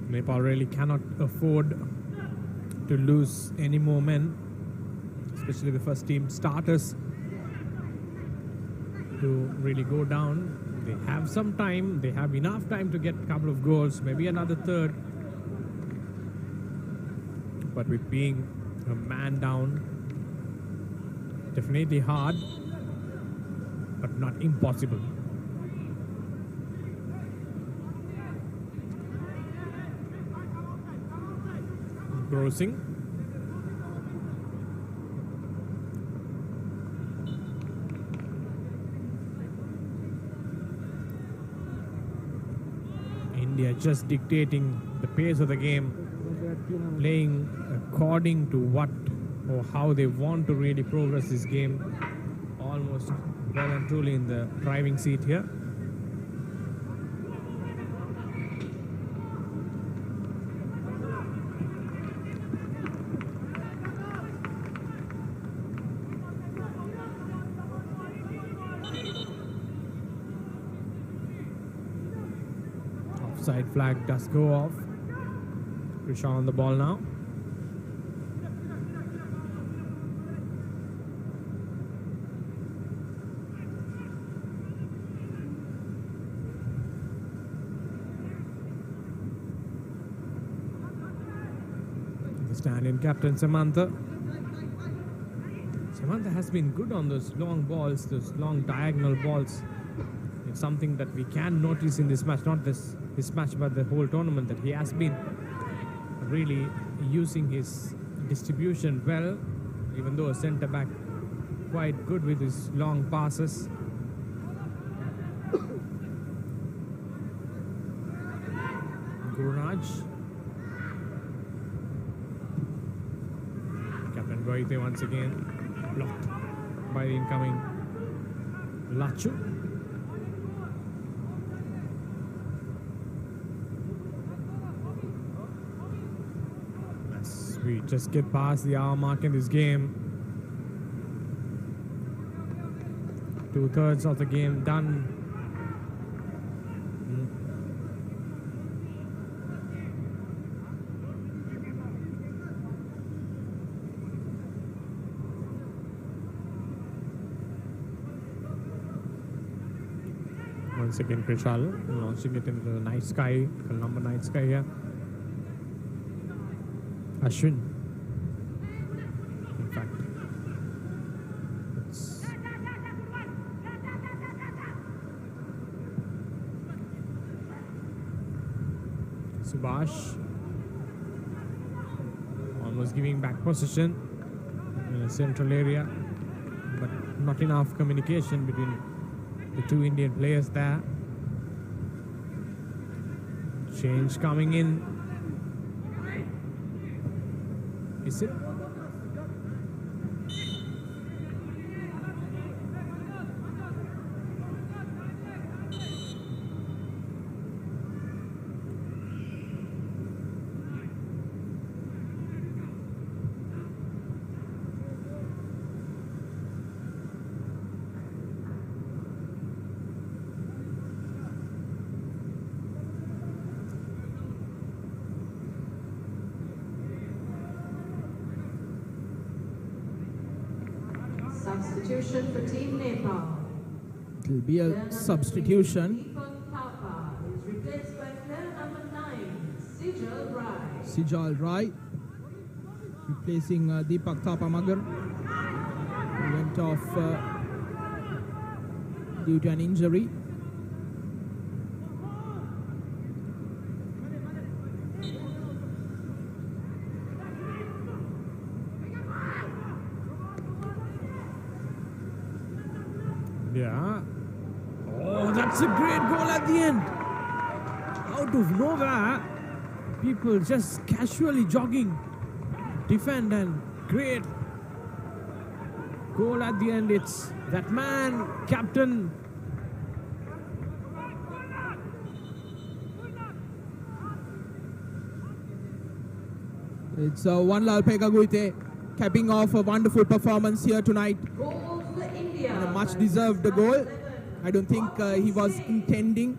Speaker 2: Nepal really cannot afford to lose any more men, especially the first team starters, to really go down. They have some time, they have enough time to get a couple of goals, maybe another third. But with being a man down, definitely hard, but not impossible. Grossing. India just dictating the pace of the game, playing according to what or how they want to really progress this game. Almost well and truly in the driving seat here. Offside flag does go off. Krishan on the ball now. Stand-in captain Samantha. Samantha has been good on those long balls, those long diagonal balls. It's something that we can notice in this match, not this match, but the whole tournament, that he has been really using his distribution well, even though a centre back quite good with his long passes. Gurunaj. Captain Goite once again blocked by the incoming Lachu. As we just get past the hour mark in this game, 2/3 of the game done. Once again, Krishal launching it into the night sky, the number night sky here. Ashwin. In fact, it's Subhash almost giving back position in a central area, but not enough communication between the two Indian players there. Change coming in. Is it?
Speaker 3: Substitution for Team Nepal.
Speaker 1: It will be a substitution.
Speaker 3: Papa is replaced by player number 9, Sijal Rai.
Speaker 1: Sijal Rai replacing Deepak Thapa Magar, who went off due to an injury.
Speaker 2: Yeah. Oh, that's a great goal at the end. Out of nowhere, people just casually jogging, defend, and great goal at the end. It's that man, captain.
Speaker 1: It's Vanlal Pekaguite capping off a wonderful performance here tonight.
Speaker 3: Goal for India.
Speaker 1: And a much deserved goal. I don't think he was intending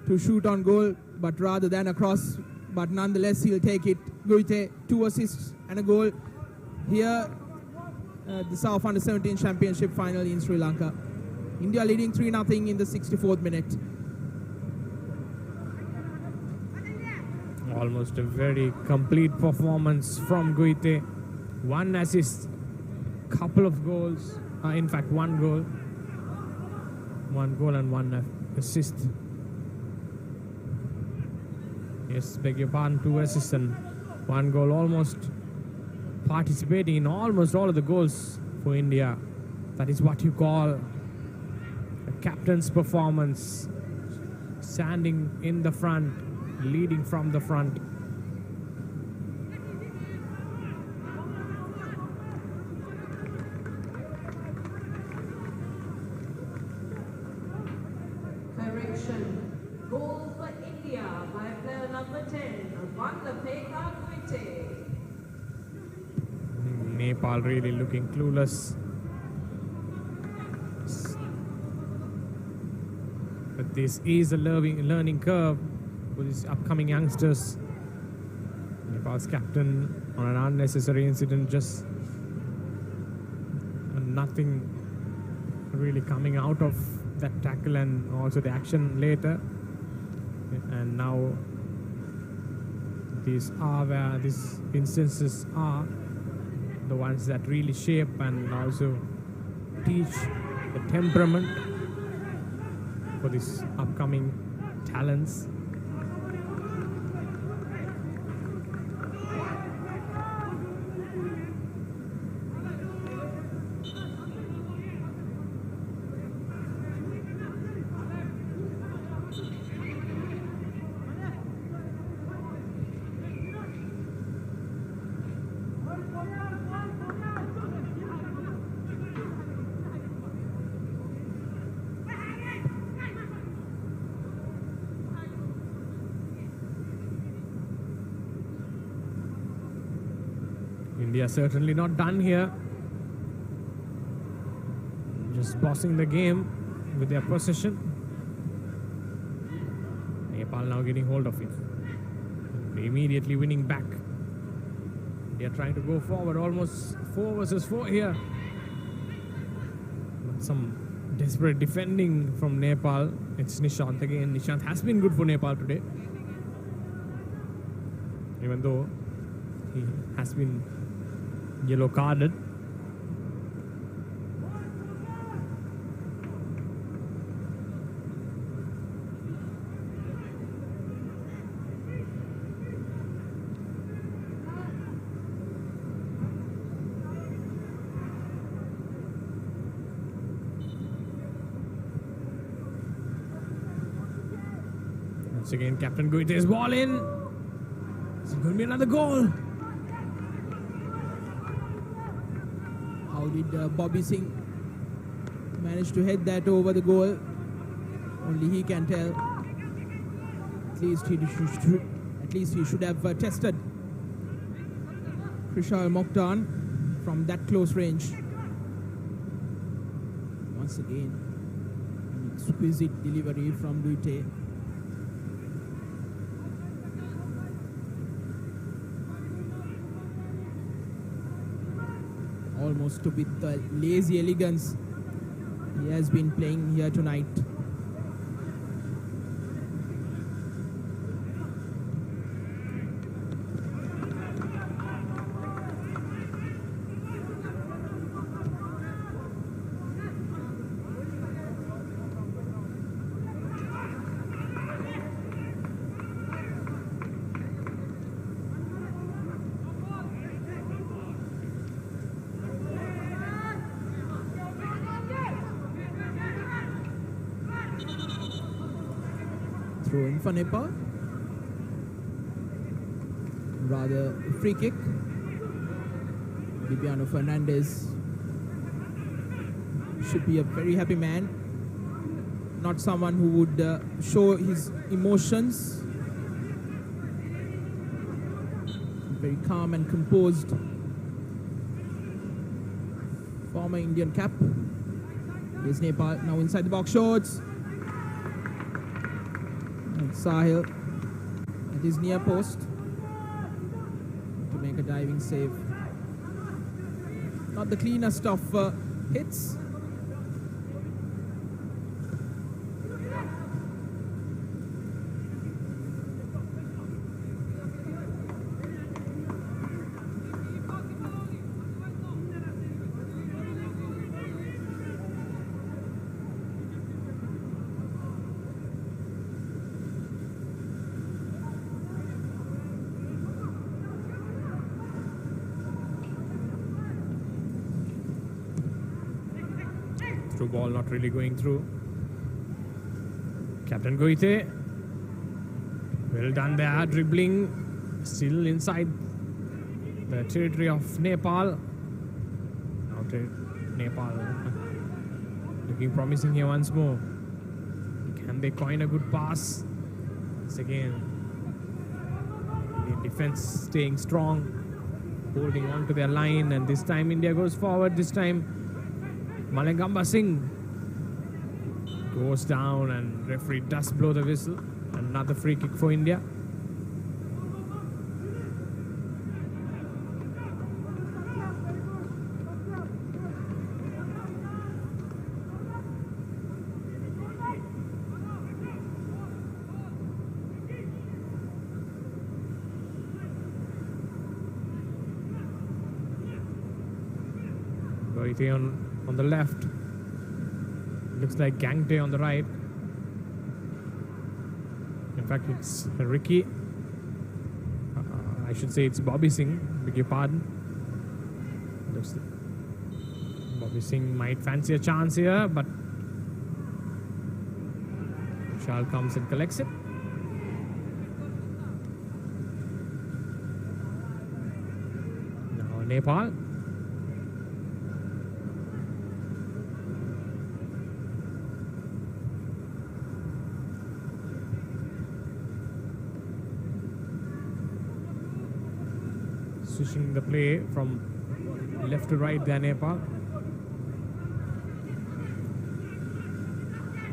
Speaker 1: to shoot on goal, but rather than a cross. But nonetheless, he'll take it. Guite, 2 assists and a goal here at the South Under-17 Championship final in Sri Lanka. India leading 3-0 in the 64th minute.
Speaker 2: Almost a very complete performance from Guite. 1 assist, couple of goals. In fact, 1 goal. 1 goal and 1 assist. Yes, beg your pardon, 2 assists and 1 goal. Almost participating in almost all of the goals for India. That is what you call a captain's performance. Standing in the front, leading from the front.
Speaker 3: Correction. Goal for India by player number 10, Vanlapeka Guite.
Speaker 2: Nepal really looking clueless. But this is a learning curve for these upcoming youngsters. Nepal's captain on an unnecessary incident, just nothing really coming out of that tackle and also the action later. And now These are where these instances are the ones that really shape and also teach the temperament for these upcoming talents. India certainly not done here. Just bossing the game with their possession. Nepal now getting hold of it. Immediately winning back. They are trying to go forward, almost 4 versus 4 here. But some desperate defending from Nepal. It's Nishant again. Nishant has been good for Nepal today. Even though he has been yellow carded. Once again, Captain Guite's ball in. Is it going to be another goal?
Speaker 1: How did Bobby Singh manage to head that over the goal? Only he can tell. At least he should have tested Krishal Mokhtar from that close range. Once again, an exquisite delivery from Guite. Almost with the lazy elegance he has been playing here tonight. Throw in for Nepal. Rather a free kick. Viviano Fernandez should be a very happy man. Not someone who would show his emotions. Very calm and composed. Former Indian cap. Here's Nepal now inside the box shots. Sahil at his near post to make a diving save. Not the cleanest of hits.
Speaker 2: Through ball not really going through. Captain Guite. Well done there, dribbling. Still inside the territory of Nepal. Now Nepal looking promising here once more. Can they coin a good pass? Once again, the defense staying strong, holding on to their line, and this time India goes forward. This time Malengamba Singh goes down and referee does blow the whistle. Another free kick for India. Rohite on the left. Looks like Gangte on the right. In fact, it's Ricky. I should say it's Bobby Singh. Beg your pardon. Looks like Bobby Singh might fancy a chance here, but Vishal comes and collects it. Now Nepal. Switching the play from left to right there, Nepal.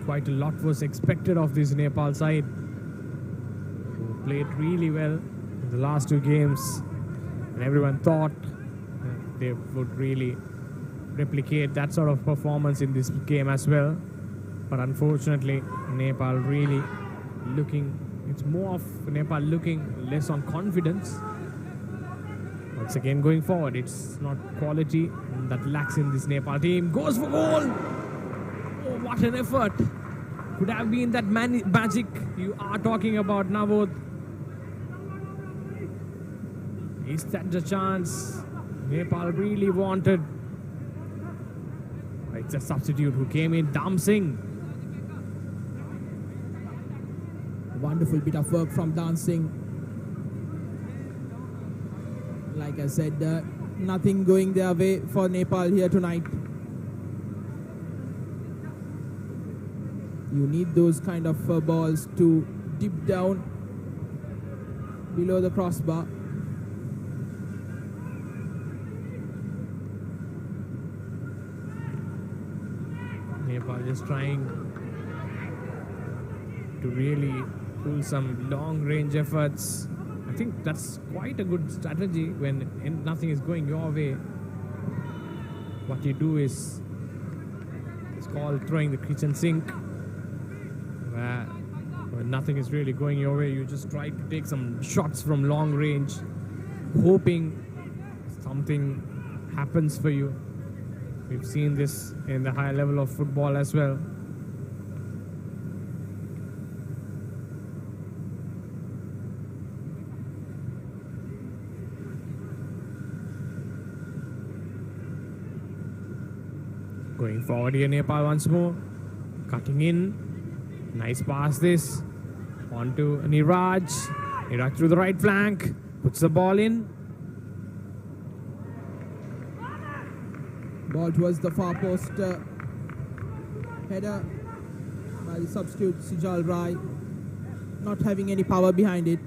Speaker 2: Quite a lot was expected of this Nepal side, who played really well in the last two games, and everyone thought that they would really replicate that sort of performance in this game as well. But unfortunately, Nepal really looking, it's more of Nepal looking less on confidence. Once again, going forward, it's not quality that lacks in this Nepal team. Goes for goal! Oh, what an effort! Could have been that magic you are talking about, Navod. Is that the chance Nepal really wanted? It's a substitute who came in, Dam Singh.
Speaker 1: Wonderful bit of work from Dan Singh. Like I said, nothing going their way for Nepal here tonight. You need those kind of balls to dip down below the crossbar.
Speaker 2: Nepal just trying to really pull some long-range efforts. I think that's quite a good strategy when nothing is going your way. What you do is, it's called throwing the kitchen sink. Where when nothing is really going your way, you just try to take some shots from long range, hoping something happens for you. We've seen this in the high level of football as well. Going forward here, Nepal once more. Cutting in. Nice pass this. On to Niraj. Niraj through the right flank. Puts the ball in.
Speaker 1: Ball towards the far post. Header by the substitute Sijal Rai. Not having any power behind it.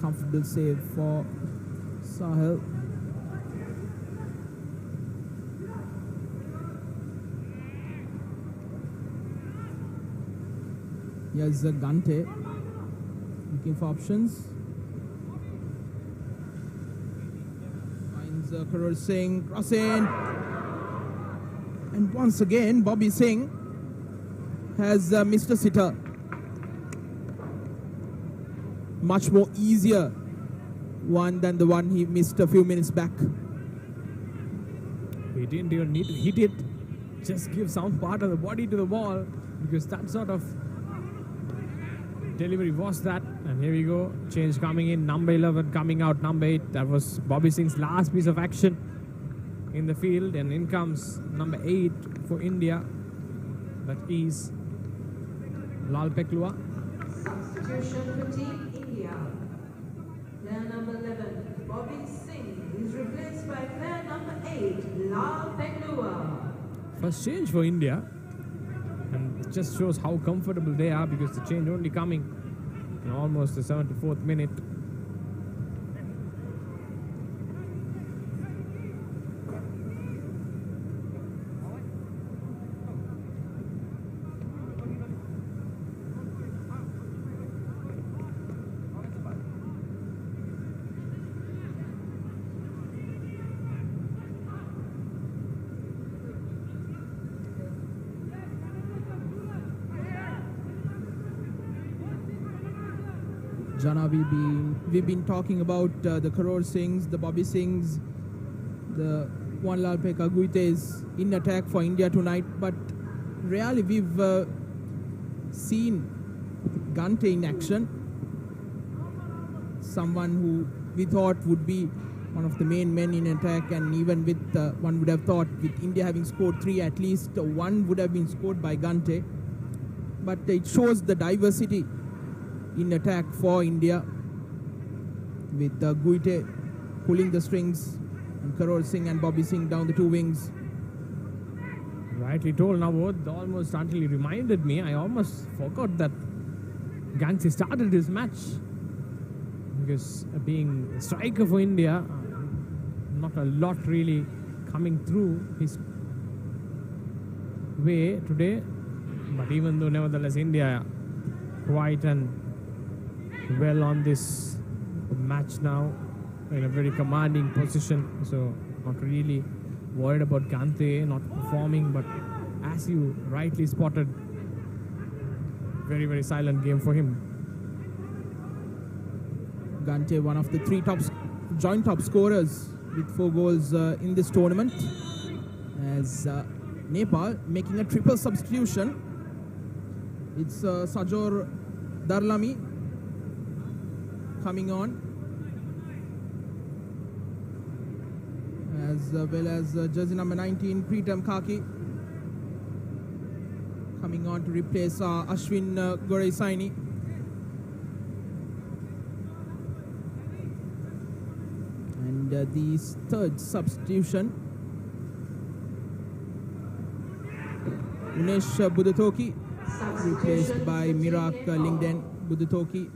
Speaker 1: Comfortable save for Sahel. Here's Gante looking for options. Finds Karur Singh crossing. And once again, Bobby Singh has missed a sitter. Much more easier one than the one he missed a few minutes back.
Speaker 2: He didn't even need to hit it. Just give some part of the body to the ball, because that sort of delivery was that. And here we go, change coming in, number 11 coming out, number 8. That was Bobby Singh's last piece of action in the field, and in comes number 8 for India. That is Lal Peklua.
Speaker 4: Substitution for Team India. Player number 11, Bobby Singh, is replaced by player number 8, Lal Peklua.
Speaker 2: First change for India. And it just shows how comfortable they are, because the change only coming in almost the 74th minute.
Speaker 1: Jana, we've been talking about the Karur Singhs, the Bobby Singhs, the Wanlalpeka Guite is in attack for India tonight, but really we've seen Gante in action. Someone who we thought would be one of the main men in attack, and even with one would have thought with India having scored 3, at least one would have been scored by Gante. But it shows the diversity in attack for India, with Guite pulling the strings and Karol Singh and Bobby Singh down the two wings.
Speaker 2: Rightly told, Navod, almost until he reminded me, I almost forgot that Gante started this match. Because being a striker for India, not a lot really coming through his way today. But even though nevertheless India quite and well on this match now, in a very commanding position, so not really worried about Gante not performing, but as you rightly spotted, very, very silent game for him.
Speaker 1: Gante, one of the 3 joint top scorers with 4 goals in this tournament, as Nepal making a triple substitution. It's Sajor Darlami coming on, as well as jersey number 19 Pritam Kaki coming on to replace Ashwin Goreisaini. And the third substitution, Unesh Budatoki, replaced by Mirak Lingden Budatoki.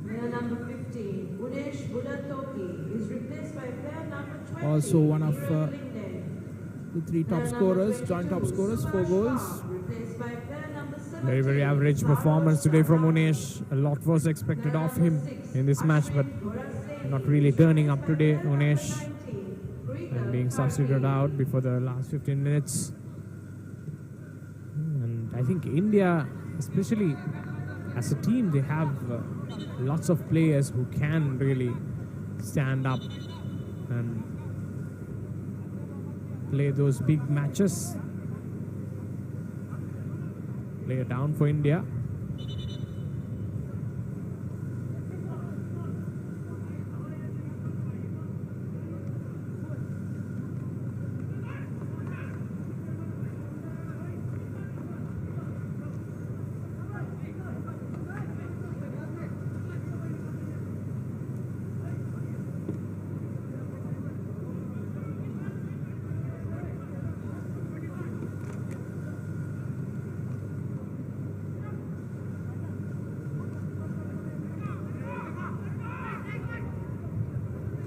Speaker 4: Player number 15, Unesh Budatoki, is replaced by player number 20.
Speaker 1: Also one of
Speaker 4: Lingden.
Speaker 1: the 3 top scorers, joint top scorers, 4 goals.
Speaker 4: Replaced by player number 17.
Speaker 2: Very, very average performance today from Unesh. A lot was expected of him in this match, but not really turning up today, Unesh, and being substituted out before the last 15 minutes. And I think India, especially as a team, they have lots of players who can really stand up and play those big matches. Play it down for India.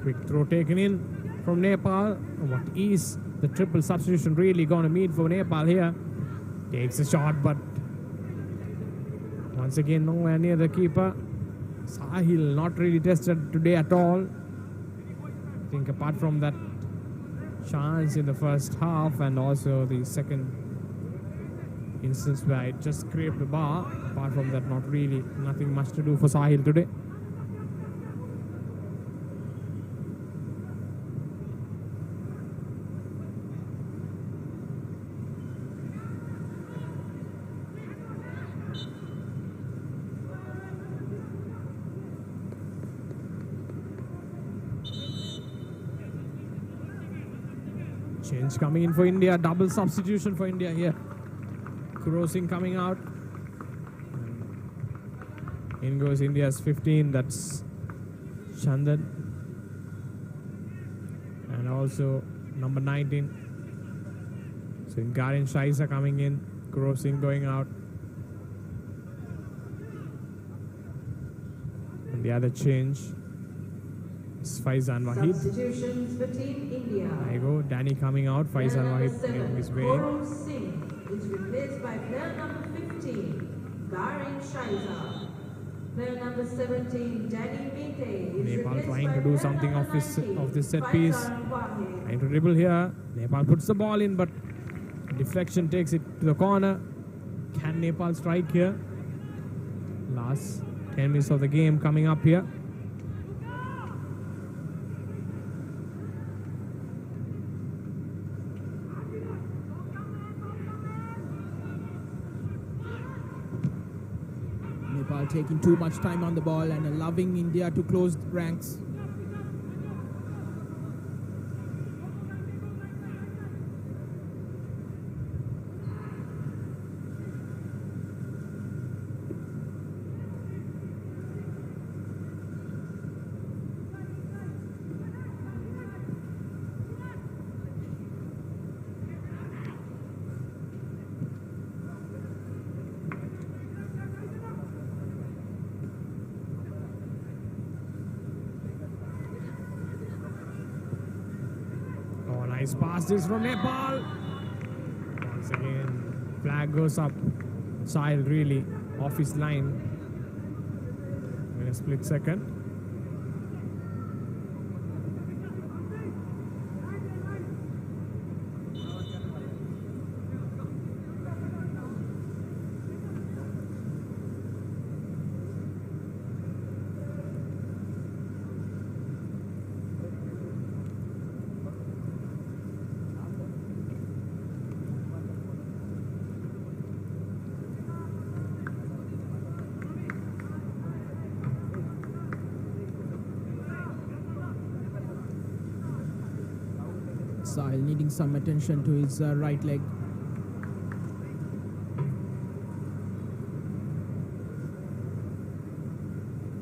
Speaker 2: Quick throw taken in from Nepal. What is the triple substitution really going to mean for Nepal here? Takes a shot, but once again nowhere near the keeper. Sahil not really tested today at all. I think apart from that chance in the first half and also the second instance where it just scraped the bar, apart from that not really, nothing much to do for Sahil today. Change coming in for India, double substitution for India here. Karol Singh coming out. In goes India's 15, that's Chandan. And also number 19. So Garin Shaisa coming in, Karol Singh going out. And the other change is Faizan Wahid.
Speaker 4: Substitutions for Team India.
Speaker 2: There you go, Danny coming out, Faizan Wahid getting his way.
Speaker 4: Karol Singh is replaced by player number 15, Garin Shaisa. Player number 17, Danny Minte, is
Speaker 2: Nepal
Speaker 4: replaced
Speaker 2: trying
Speaker 4: by
Speaker 2: to do
Speaker 4: player
Speaker 2: something
Speaker 4: number
Speaker 2: of
Speaker 4: 19,
Speaker 2: this set piece.
Speaker 4: Faizan Wahid.
Speaker 2: Trying to dribble here. Nepal puts the ball in, but deflection takes it to the corner. Can Nepal strike here? Last 10 minutes of the game coming up here.
Speaker 1: taking too much time on the ball and allowing India to close ranks.
Speaker 2: Oh, nice pass this from Nepal. Once again, flag goes up. Sahil really off his line in a split second.
Speaker 1: Sahil needing some attention to his right leg.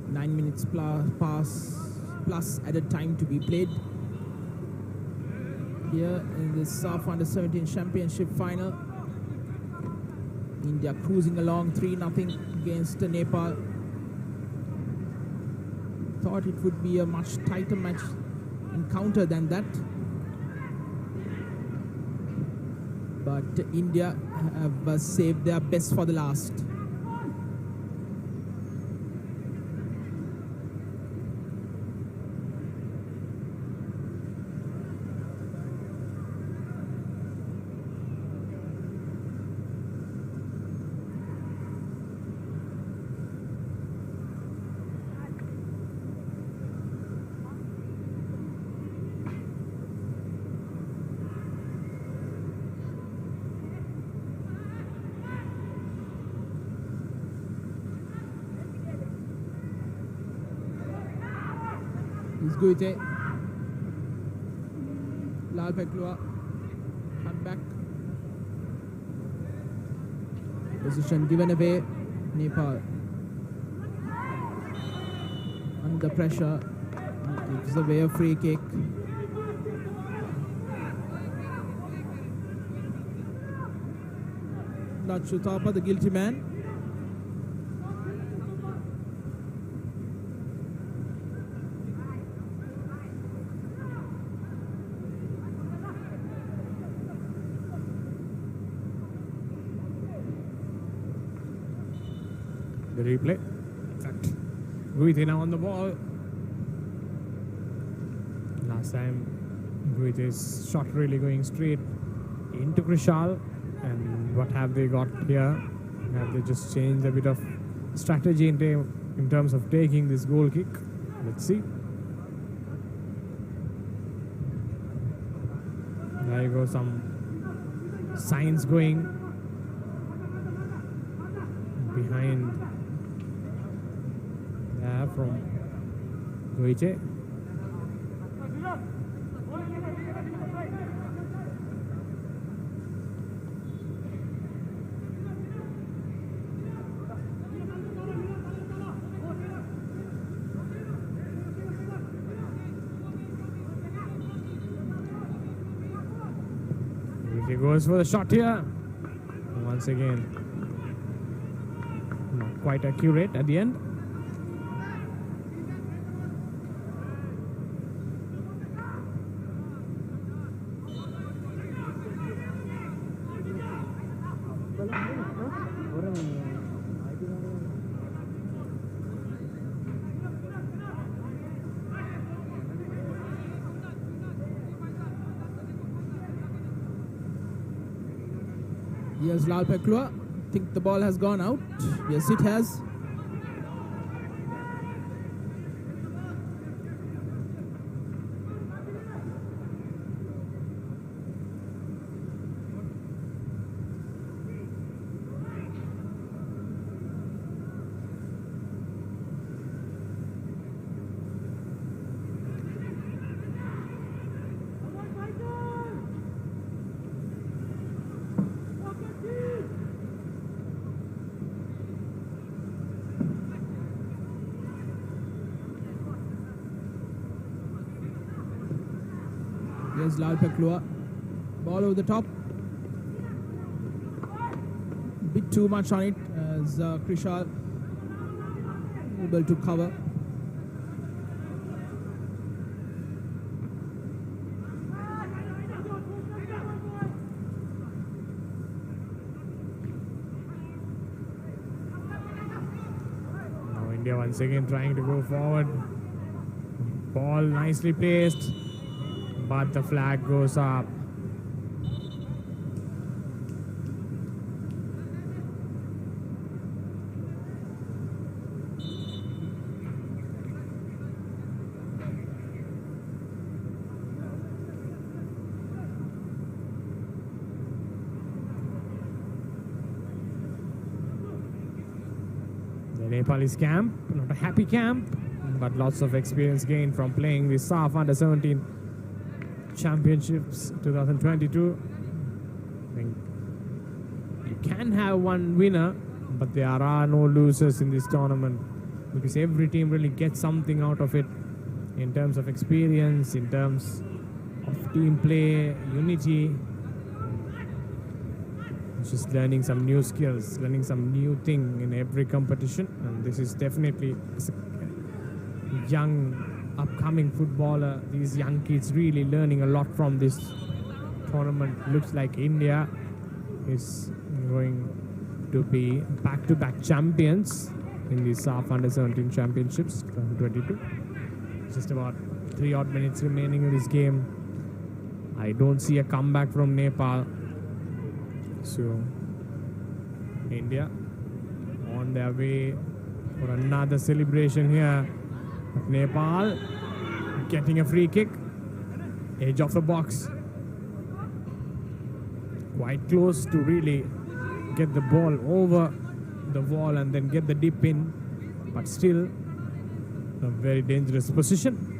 Speaker 1: Nine minutes plus added time to be played here in the SAF Under-17 Championship final. India cruising along 3-0 against Nepal. Thought it would be a much tighter match encounter than that. But India have saved their best for the last. He's good. Lal Peklua, cut back. Position given away. Nepal under pressure. Gives away a free kick. Nachutapa, the guilty man.
Speaker 2: The replay. Exact. Guite now on the ball. Last time, Guite's shot really going straight into Krishal. And what have they got here? Have they just changed a bit of strategy in terms of taking this goal kick? Let's see. There you go, some signs going behind there from Guite. He goes for the shot here. Once again, not quite accurate at the end.
Speaker 1: Here's Lal Peklua. Think the ball has gone out. Yes, it has. Here's Lal Peklua. Ball over the top. Bit too much on it as Krishal able to cover.
Speaker 2: Now India once again trying to go forward. Ball nicely placed, but the flag goes up. The Nepalese camp, not a happy camp, but lots of experience gained from playing the SAF Under-17 Championships 2022. I think you can have one winner, but there are no losers in this tournament because every team really gets something out of it in terms of experience, in terms of team play, unity. Just learning some new skills, learning some new thing in every competition, and this is definitely a young upcoming footballer. These young kids really learning a lot from this tournament. Looks like India is going to be back-to-back champions in the SAF Under-17 Championships 2022. Just about 3 odd minutes remaining in this game. I don't see a comeback from Nepal. So India on their way for another celebration here. Nepal getting a free kick, edge of the box, quite close to really get the ball over the wall and then get the dip in, but still a very dangerous position.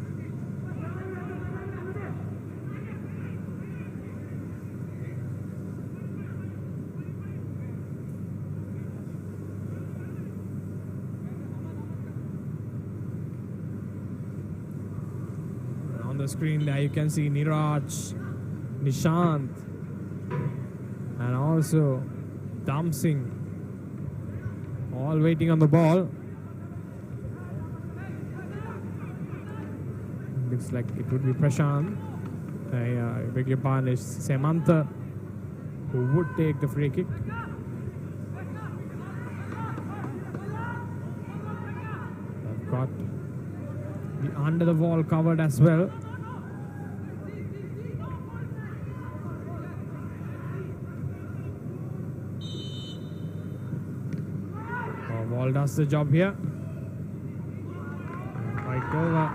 Speaker 2: The screen there you can see Niraj, Nishant, and also Dam Singh all waiting on the ball. Looks like it would be Prashant. I beg your pardon, it's Samantha who would take the free kick. I've got the under the wall covered as well. Ball does the job here. Right over.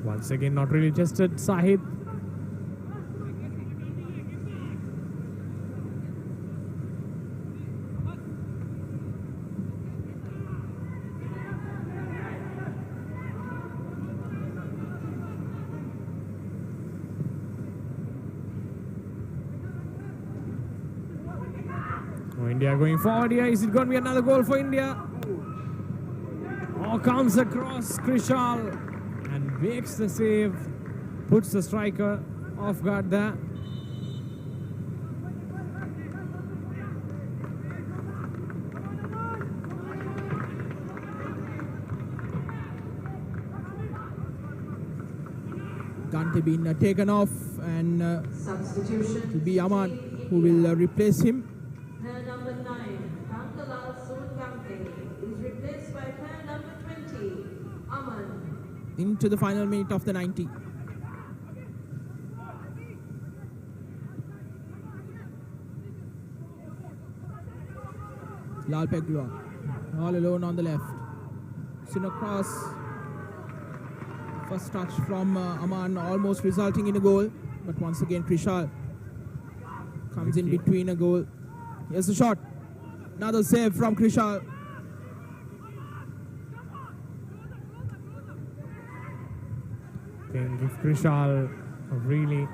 Speaker 2: Once again, not really tested. Sahid. India going forward here. Is it going to be another goal for India? Oh, comes across Krishal and makes the save. Puts the striker off guard there.
Speaker 1: Gante been taken off, and
Speaker 4: Substitution.
Speaker 1: it will be Aman who will replace him.
Speaker 4: Player number 9, Tankalal Soonkamke, is replaced by player number 20, Aman.
Speaker 1: Into the final minute of the 90. Lal Peklua all alone on the left. Sin across. First touch from Aman, almost resulting in a goal. But once again, Krishal comes in between a goal. Here's the shot. Another save from Krishal.
Speaker 2: I think if Krishal really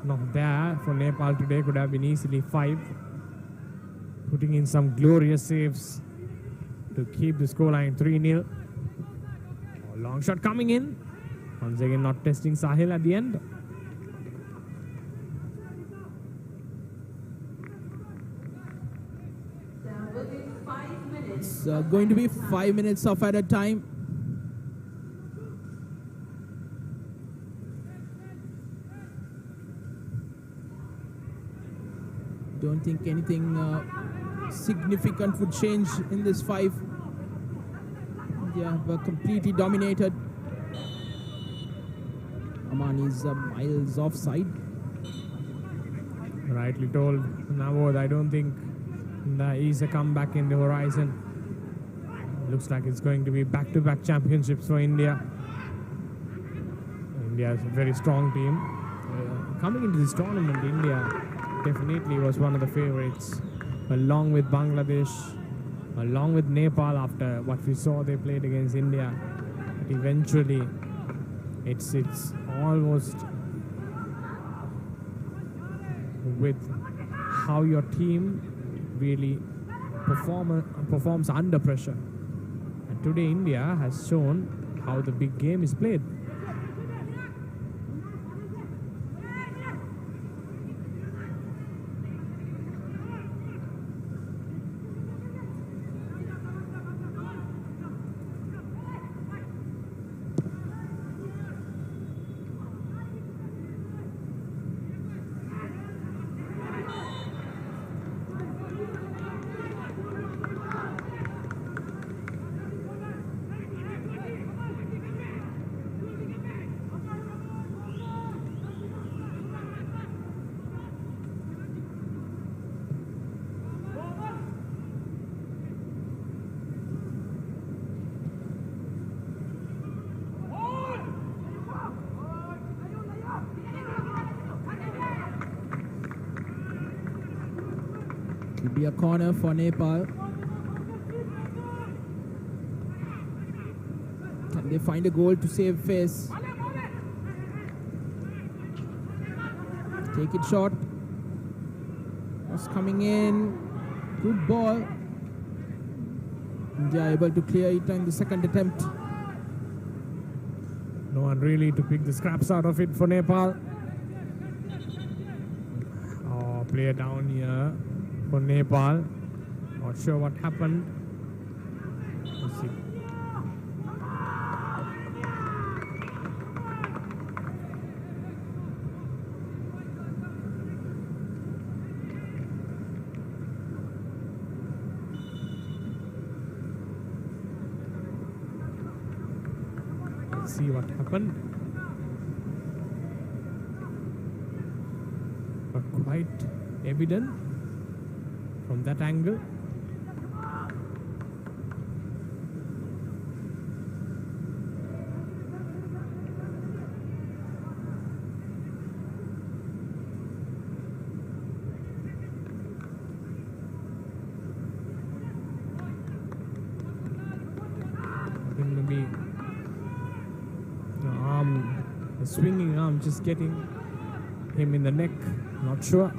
Speaker 2: not there for Nepal today, could have been easily 5. Putting in some glorious saves to keep the scoreline 3-0. Long shot coming in. Once again, not testing Sahil at the end.
Speaker 4: There will be 5 minutes.
Speaker 1: It's going to be 5 minutes of added time. Don't think anything significant would change in this 5. They have completely dominated. Aman is miles offside.
Speaker 2: Rightly told, Navod. I don't think there is a comeback in the horizon. Looks like it's going to be back-to-back championships for India. India is a very strong team. Coming into this tournament, India definitely was one of the favorites, along with Bangladesh, along with Nepal after what we saw they played against India. But eventually, it's almost with how your team really performs under pressure. And today India has shown how the big game is played.
Speaker 1: It will be a corner for Nepal. Can they find a goal to save face? Take it short. Was coming in. Good ball. India able to clear it in the second attempt.
Speaker 2: No one really to pick the scraps out of it for Nepal. Oh, player down here for Nepal. Not sure what happened. Let's see. Let's see what happened. But quite evident from that angle. I think maybe the swinging arm just getting him in the neck, not sure.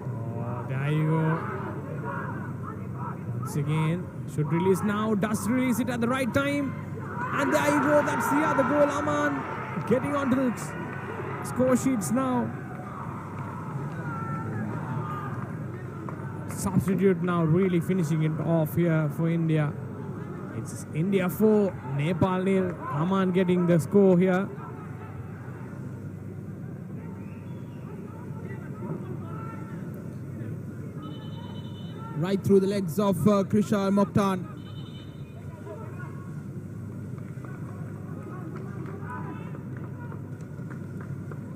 Speaker 2: Oh, there you go. Once again, should release now, does release it at the right time. And there you go, that's the other goal. Aman getting onto the score sheets now. Substitute now really finishing it off here for India. It's India 4, Nepal 0. Aman getting the score here.
Speaker 1: Right through the legs of Krishal Mokhtar.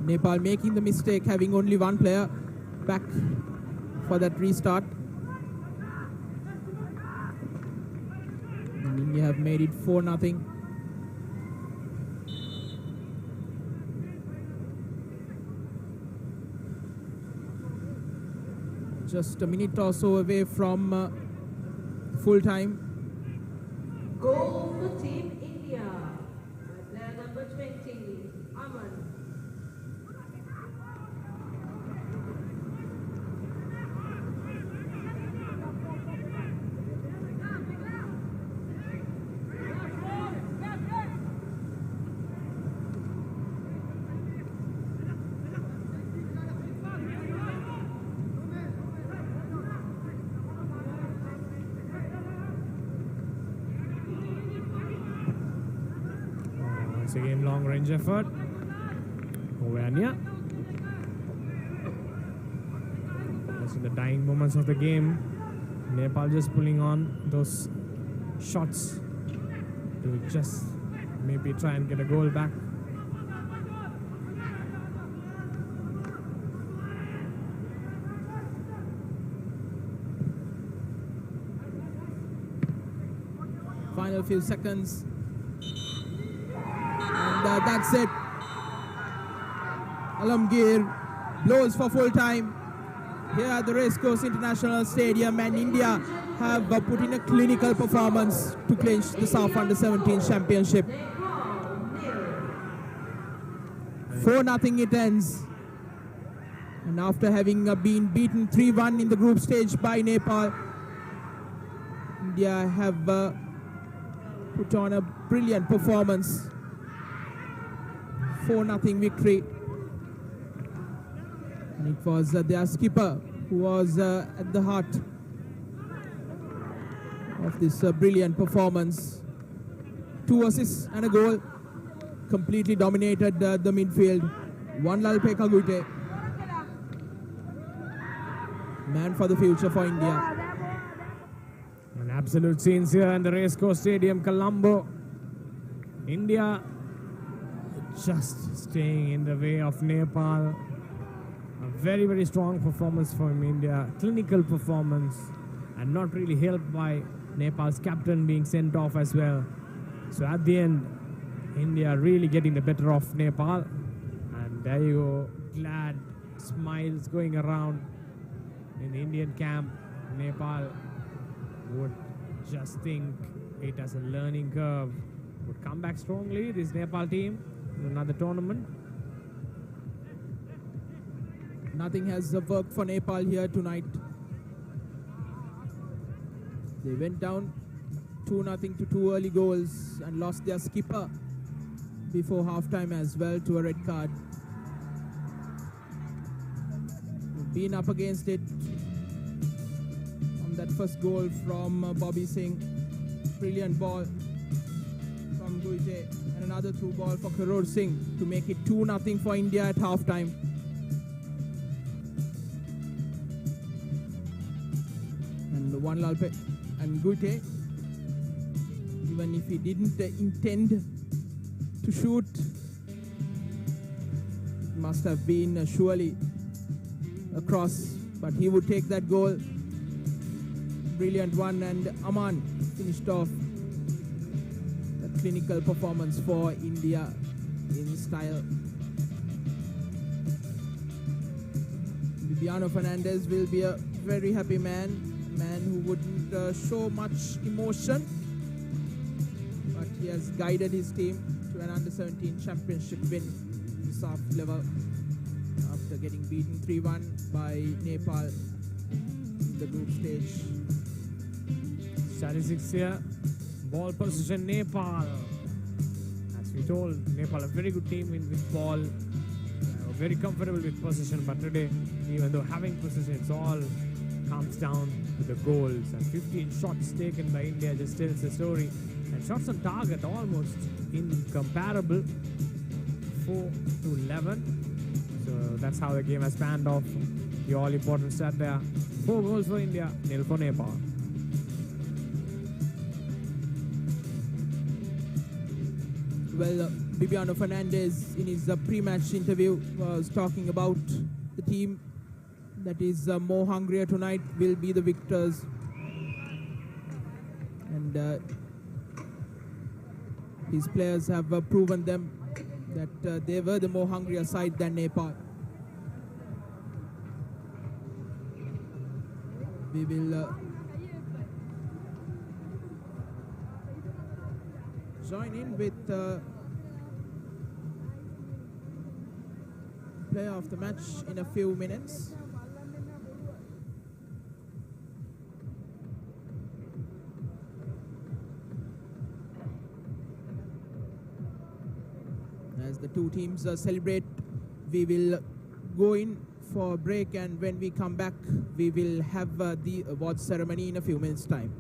Speaker 1: Nepal making the mistake, having only one player back for that restart. And India have made it 4-0. Just a minute or so away from full time.
Speaker 4: Goal for Team India. Player number 20, Aman.
Speaker 2: again, long range effort. Nowhere near. Just in the dying moments of the game, Nepal just pulling on those shots to just maybe try and get a goal back.
Speaker 1: Final few seconds. And that's it. Alamgir blows for full time here at the Racecourse International Stadium, and India have put in a clinical performance to clinch the SAF Under-17 Championship. 4-0 it ends. And after having been beaten 3-1 in the group stage by Nepal, India have put on a brilliant performance. 4-0 victory. And it was their skipper who was at the heart of this brilliant performance. 2 assists and a goal. Completely dominated the midfield. Wanlalpe Kagute. Man for the future for India.
Speaker 2: An absolute scenes here in the Racecourse Stadium, Colombo. India just staying in the way of Nepal. A very, very strong performance from India. Clinical performance, and not really helped by Nepal's captain being sent off as well. So at the end, India really getting the better of Nepal. And there you go, glad smiles going around in the Indian camp. Nepal would just think it as a learning curve. Would come back strongly, this Nepal team, in another tournament.
Speaker 1: Nothing has worked for Nepal here tonight. They went down 2-0 to 2 early goals and lost their skipper before halftime as well to a red card. They've been up against it on that first goal from Bobby Singh. Brilliant ball from Guite, and another through ball for Karur Singh to make it 2-0 for India at halftime. And Wanlalpe and Guite, even if he didn't intend to shoot, it must have been surely a cross, but he would take that goal. Brilliant one, and Aman finished off the clinical performance for India in style. Viviano Fernandez will be a very happy man who wouldn't show much emotion, but he has guided his team to an Under-17 Championship win in the soft level after getting beaten 3-1 by Nepal in the group stage.
Speaker 2: Statistics here. Ball possession, Nepal. As we told, Nepal a very good team with ball. Very comfortable with possession, but today, even though having possession, it's all comes down to the goals. And 15 shots taken by India just tells the story. And shots on target almost incomparable. 4-11. So that's how the game has panned off. The all-important stat there. 4 goals for India, 0 for Nepal.
Speaker 1: Well, Viviano Fernandez in his pre-match interview was talking about the team that is more hungrier tonight will be the victors. And his players have proven them that they were the more hungrier side than Nepal. We will join in with player of the match in a few minutes. As the two teams celebrate, we will go in for a break, and when we come back, we will have the awards ceremony in a few minutes' time.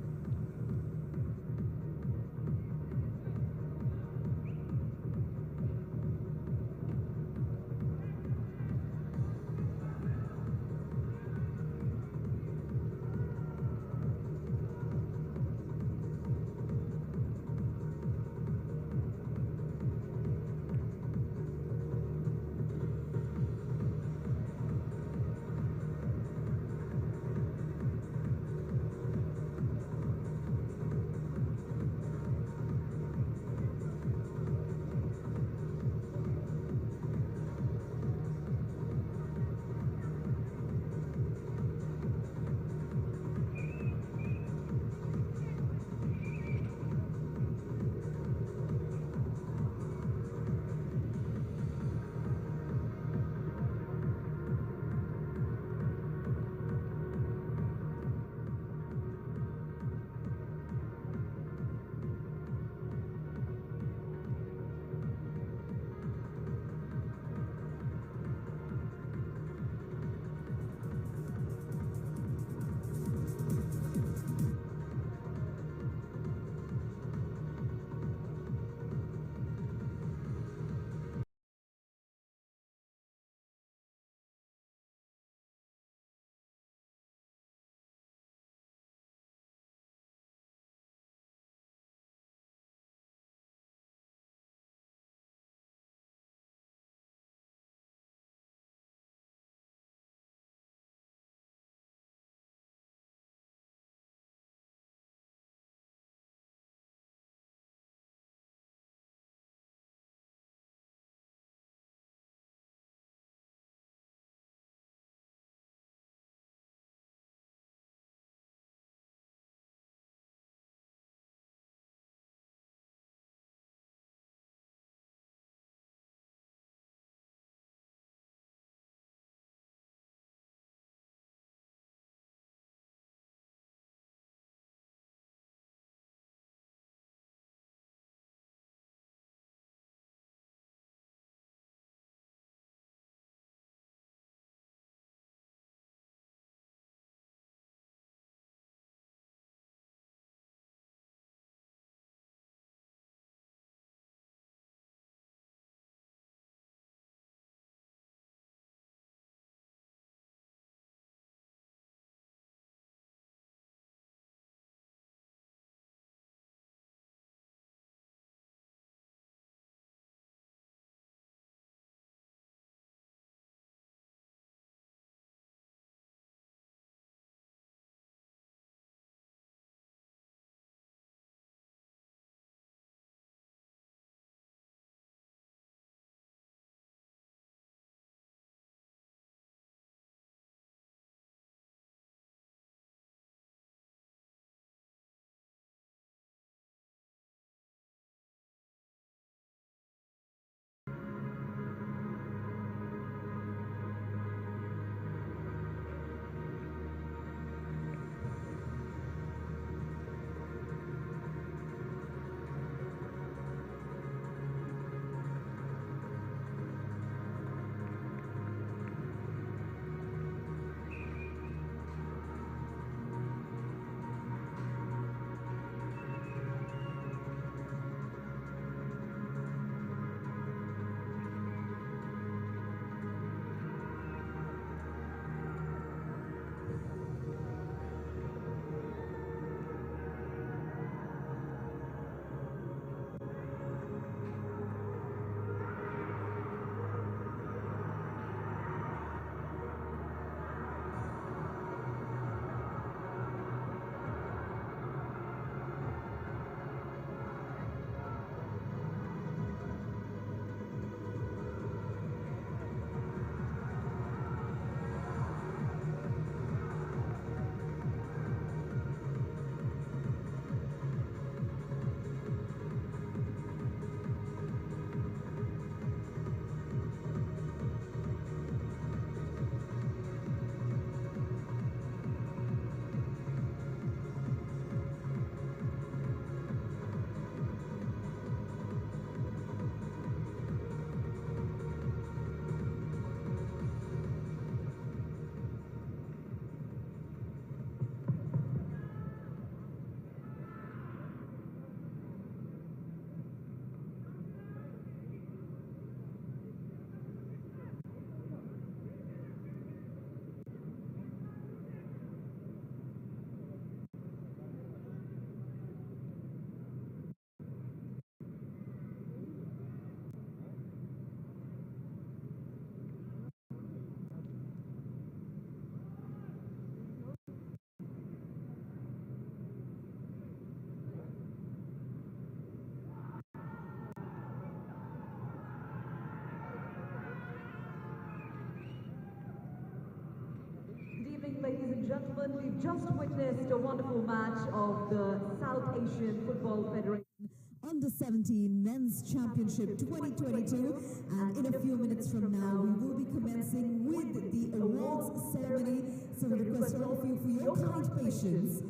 Speaker 5: gentlemen, we've just witnessed a wonderful match of the South Asian Football Federation
Speaker 3: Under 17 Men's Championship 2022, and in a few minutes from now we will be commencing with the awards ceremony. So we request all of you for your kind patience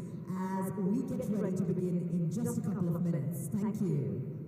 Speaker 3: as we get ready to begin in just a couple of minutes. Thank you.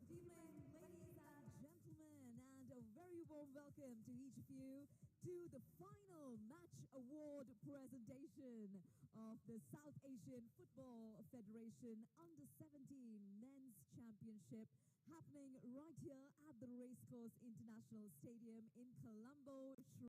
Speaker 3: Good evening, ladies and gentlemen, and a very warm welcome to each of you to the final match award presentation of the South Asian Football Federation Under 17 Men's Championship, happening right here at the Racecourse International Stadium in Colombo, Sri